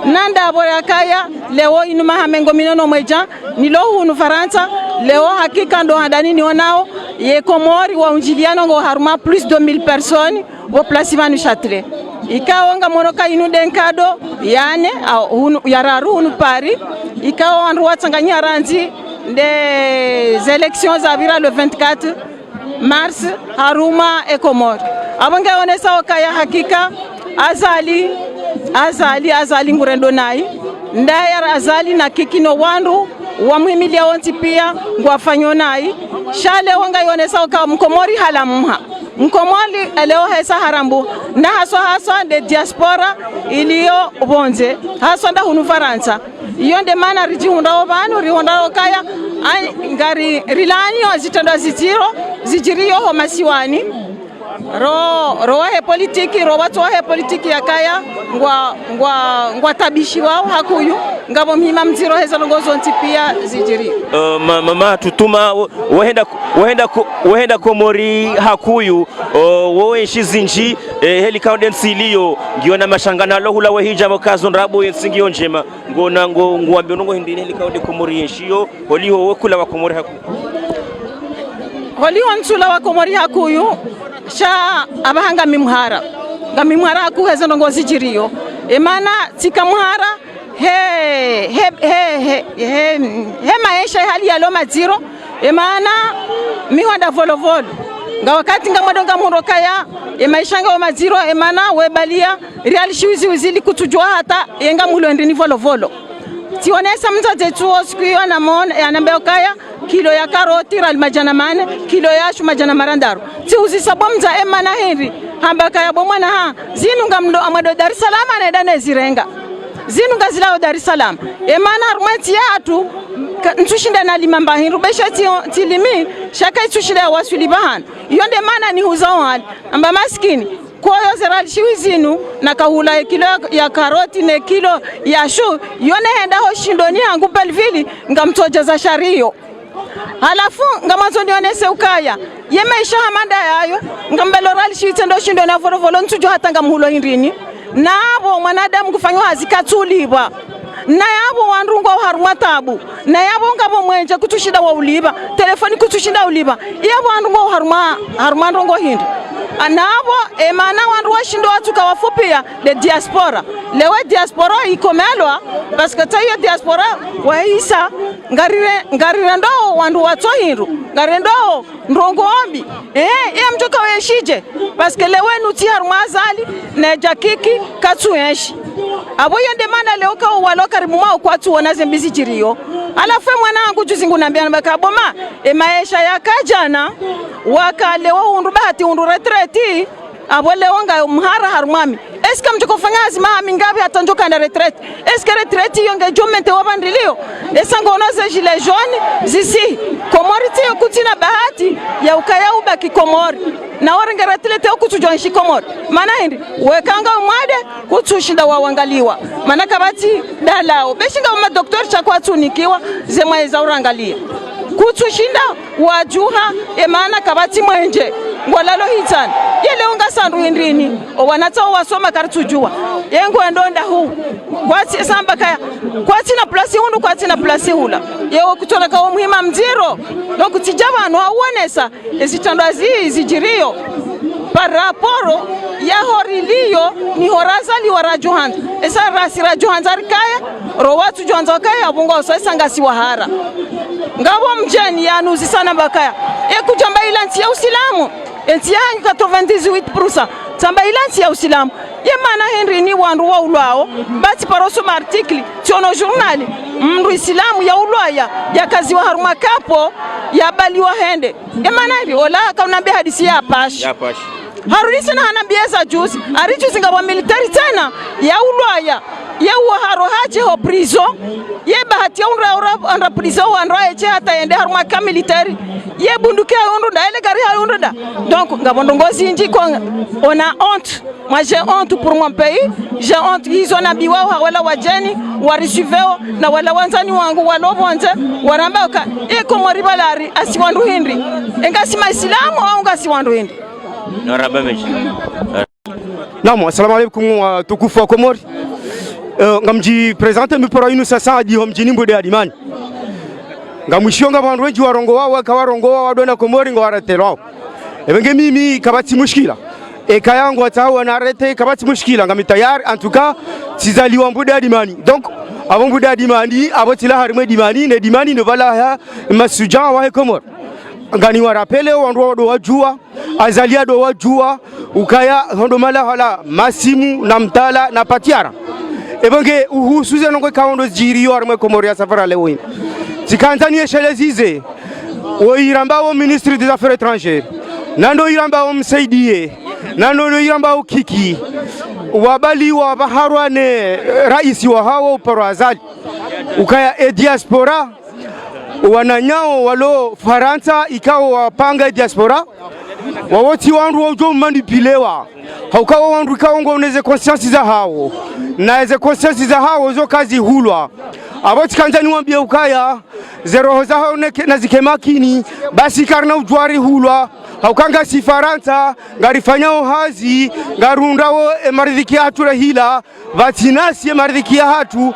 nanda abora kaya leo inuma hamengo minono mweja nilo hunu Faransa leo hakika ndo handani nionao ye Komori wa unjiliano ngo haruma plus de 1000 personnes au placement Châtelet ikawa nga monoka inu denkado yane hunu yararu hunu Paris ikawa wandu watsanganya ranzi des élections zavira le 24 mars haruma e Komori abanga onesa okaya hakika azali ngurendo nai ndaya azali na kikino wandu wa muhimilia onti pia ngwafanyo nai shale wanga yonesa okaya Mkomori halamha Mkomori leo hesa harambu na haswa de diaspora iliyo bonze haswa nda hunu Faransa iyo nde mana rijihunda obanu rihonda okaya ngari rilani zitendo zijiriyo ho masiwani ro he politiki ro watu he politiki yakaya ngwa tabishi wao hakuyu ngabo mhima mziro heza longozo ntipia zijiri mama tutuma wahenda Komori hakuyu wowe shizinji heli kaudensi iliyo ngiona mashangana lohula wahija makazo nrabo yensingiyo njema ngona ngwambe nongo hindini heli kaude Komori yenshiyo holiho wekula wa Komori hakuyu holiho nsula wa Komori hakuyu sha abahanga mimhara ngamimhara akuheza nongo zijiriyo emana tikamuhara he maisha hali ya loma zero emana mihonda volovolo nga wakati ngamadonga murokaya maisha nga maziro emana webalia real shiwizi wizili kutujua hata yenga mulo ndini volovolo tionesa mzaze tuo siku hiyo anambeokaya kilo ya karoti ral majana mane kilo ya shu majana marandaro ti uzisabo mza emana henry hambaka ya bomwana ha zinu ngamdo amado Dar es Salaam anaenda zirenga zinu ngazilao Dar es Salaam emana rumeti yatu ntushinda na limamba hinru besha tilimi shaka itushinda wasuli bahan yonde mana ni huzawali amba maskini koyo zeral shiwizinu na kahula kilo ya karoti ne kilo ya shu yone henda ho shindoni yangu Belville ngamtoja za shario halafu ngamazo nionese ukaya yemeisha hamanda yayo ngambeloral shiwitendo shindo na volovolo ntujo hata ngamhulo hindrini nabo mwanadamu kufanywa hazikatulibwa na yabo wandungo haruma tabu na yabo ngabo mwenje kutushida wa uliba telefoni kutushinda uliba yabo wandungo haruma ndongo hindi anabo emana wandu washindo watu kawafupia de diaspora lewe diaspora ikomelwa paske tayo diaspora waisa ngarire ndo wandu watu hindu ngarire ndo ndongo ombi mtoka weshije paske lewe nuti haruma azali na jakiki katsu yenshi abo yende mana leo ka walo karibu mwa kwa tu ona zembizi jirio alafu mwanangu juzingu nambia bakaboma maisha ya kajana wakale wa undu bahati undu retreti abo leo nga mhara harumami eske mtuko fanya azima mingabi atanjoka na retraite eske retraite yonge jomente wabandilio esango onaze gilet jaune zisi komoriti yokutina bahati ya ukaya ubaki komori na waringa retraite okutujonshi komori mana hindi wekanga umade kutushinda wawangaliwa mana kabati dalao beshinga uma doktor chakwa tunikiwa zemwa za urangalia kutushinda wajuha emana kabati mwenje ngwalalo hitana yele unga sandu indrini owanata wasoma kartujua yengo ndonda hu kwati samba kaya kwati na place hundu kwati na place hula yewo kutona ka muhima mziro donc tijabano awonesa ezitando zijirio par rapport ya horilio ni horazali warajuhanda esa rasira juhanzar kaya rowatu juhanza kaya abungo so esangasi wahara ngabo mjeni yanuzi sana bakaya ekujamba ilanti ya usilamu enti yanyu 98% tamba ilanti ya usilamu yemana Henry ni wandu wa ulwao bati paroso article tiono journal mndu islamu ya ulwaya ya kazi wa haruma kapo ya bali wa hende yemana Henry ola kaunambia hadisi ya pashi harulisi na hanambieza juzi arijuzi ngabo military tena ya ulwaya ye haro haje ho prison ye bahati ya unra prison wanra eche hata ende haruma ka military ye bunduki ayondunda ele gari ayondunda donc ngabondo ngozi inji ko on a honte. Moi j'ai honte pour mon pays, j'ai honte hizo na biwa wala wajeni warisiveo na wala wanzani wangu walobonze warambaka Komori balari asiwandu hindi engasima islamu au ngasiwandu hindi Narabameji. Naam, assalamu alaikum tukufu wa Komori. Ngamji presente mipora inu sasa adi homjini mbode adimani. Ngamushionga bandu wenji warongo wao kawarongo wao wadona Komori ngawaratelo. Ebenge mimi kabati mushkila. Eka yangu atawa na arete kabati mushkila ngamitayari en tout cas tizaliwa mbode adimani. Donc avant mbode adimani abotila harime dimani ne dimani ne vala ya masujan wa Komori. Ngani warapele wandu do wajua azalia do wajua ukaya hondo mala hala masimu na mtala na patiara ebenge uhusuze nongo kaondo jiriyo arme Komori ya safara leo hii tikanzani shelezize o iramba o ministre des affaires étrangères nando iramba o msaidie nando iramba o kiki wabali wa baharwane rais wa hao parazali ukaya diaspora wananyao walo Faransa ikao wapanga diaspora wawoti wandu wajo manipulewa haukawa wandu ikaongo uneze conscience za hao na eze conscience za hao zo kazi hulwa aboti kanjani wambie ukaya zero za hao na zikemakini basi karna ujwari hulwa haukanga si Faransa ngarifanyao hazi ngarundao maridhiki hatu hila vatinasi maridhiki hatu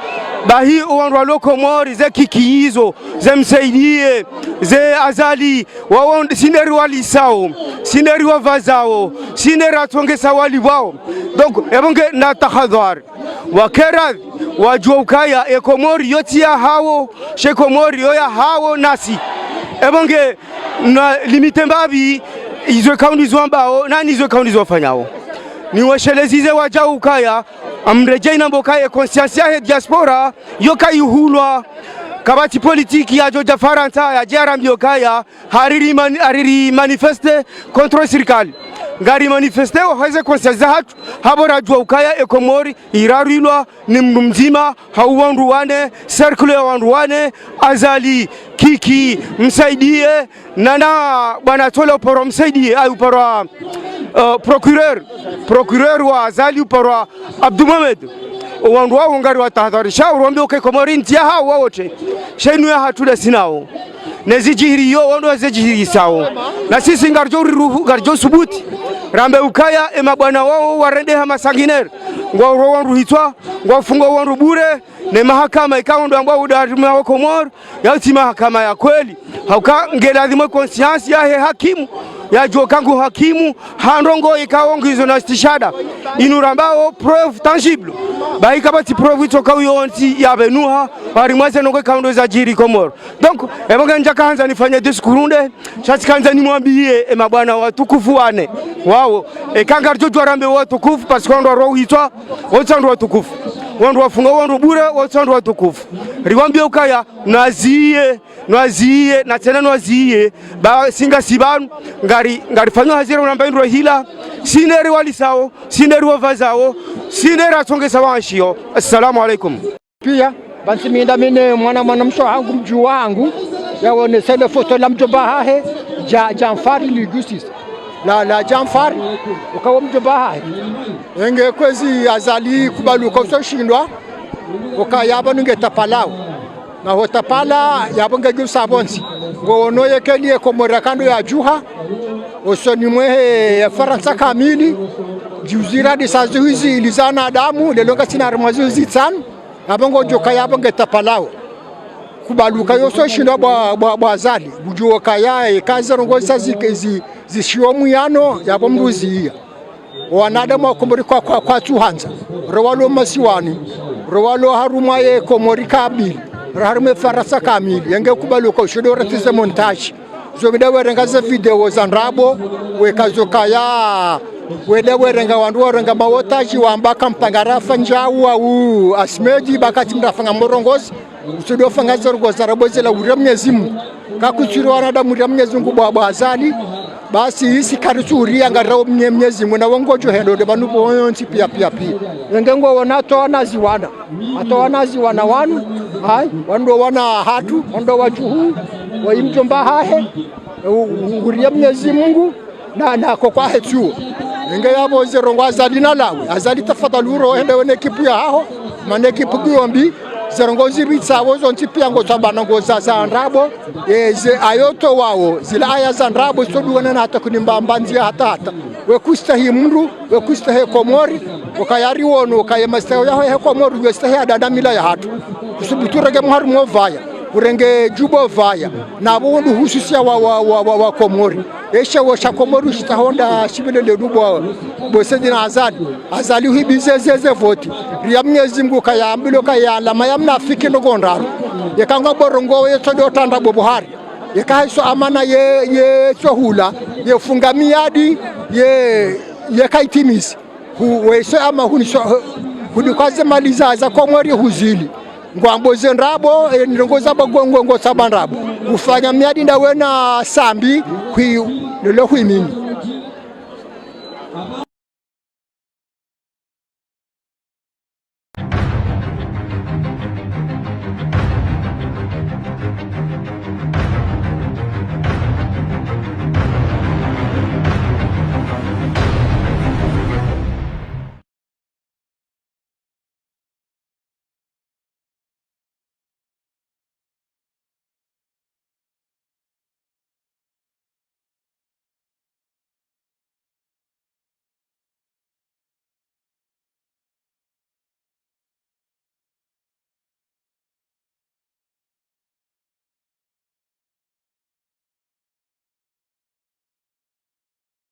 bahi wandu walo Komori ze kikiizo ze msaidie ze azali wao sineri walisao sineri wavazao sineri atongesa wali wao donc ebonge na tahadhari wakera wajua ukaya Komori yoti ya hao she Komori ya hao nasi ebonge na limite mbabi izo kaundi zoambao nani izo kaundi zofanyao ni washelezize waja ukaya amrejei na mbokaye conscience ya diaspora yoka yuhulwa kabati politiki ya Joja Faransa ya jara mbiyokaya hariri manifeste contre serikali ngari manifeste haze conscience za hatu habora jua ukaya Komori irarilwa ni mzima hauwandu wane circle ya wandu wane azali kiki msaidie nana bwana tole poro msaidie ayu poro procureur wa azali upara Abdou Mohamed wandu wao ngari watahadharisha urombe Komori ntia hao wote shenu ya hatule sinao nezijihiriyo wandu wazijihiri sao na sisi ngarjo subuti rambe ukaya mabwana wao warende hama sanginere ngwa wandu hitwa ngwa fungo wandu bure ne mahakama ikaondo ambao udarima wa Komori yauti mahakama ya kweli hauka ngeladhimo conscience ya hakimu ya jokangu hakimu handongo ikaongizo na stishada inurambao preuve tangible ba ikabati preuve toka uyonti ya benuha barimwaze nongo kaundo za jiri Komori donc ebonga njaka hanza nifanye diskurunde chati kanza nimwambie mabwana watukufu wane wao kanga jojo rambe watukufu parce qu'on doit rohitwa otandwa watukufu wandu wafunga wandu bure wandu watukufu riwambia ukaya nwaziye na tena nwaziye ba singa sibanu ngari fanywa hazira unambaindro hila sineri walisao sineri wavazao sineri atongesa wanshio. Assalamu alaikum. Pia basi minda mine mwana msho wangu mjuu wangu yaone sele foto la mjomba hahe Janfari Ligusis la Janfari ukawa mjomba hahe enge kwezi azali kubaluka usoshindwa ukayaba ningetapalao na hotapala yabonge gusabonsi ngono yekelie komora kando ya juha osoni mwehe Faransa kamili juzira di sazuhizi ilizana adamu lelonga sinari mwazuhizi tsanu abongo joka yabonge tapalao kubaluka yoso shindo bwa zali bujo kaya kaza rongo sazi zishio muyano yabomruziya wanada makomori kwa tuhanza rowalo masiwani rowalo haruma ye komori kabili harume Faransa kamili yenge kubaluka ushido ratize montage zobida werenga za video za nrabo wekazokaya wede werenga wandu warenga mawotaji wambaka mpangarafa njau au asmeji bakati mrafanga morongozi usudo fanga zorgoza rabozela uriya mnyezimu kakuchiro wanada muriya mnyezimu bwa azali basi hisi karisuria ngarao mnyezimu na wongojo hendo de banu bonsi pia ngengo wanato wanaziwana wana wanu hai wando wana hatu wando wajuhu waimjomba hahe uriya mnyezimu na kwa hetu nge yabo zerongo azali na lawe azali tafadhaluro hende wene kipu ya haho mane kipu gombi zerongo zibitsa wozo ntipia ngo tabana ngo za nrabo ze ayoto wao zila aya za nrabo soduwana na hata kunimba nzia hata we kustahi mndu we kustahi komori ukayari wono kayemastahi yaho he komori we stahi adada mila ya hatu kusubuturege mharu movaya urenge jubo vaya na bundu hususia wa komori esha washa komori shitahonda shibele dubo bosedi na azali hibizeze voti riya mnyezimu kayambilo kayala mayamna afiki ndogondaro yakanga borongo yeto dotanda bobuhari yakaiso amana ye sohula ye funga miadi ye kaitimisi weso ama hunikaze maliza za komori huzili ngwamboze nrabo ndongoza bagongo sabanrabo ufanya miadi ndawena sambi lelo hwimini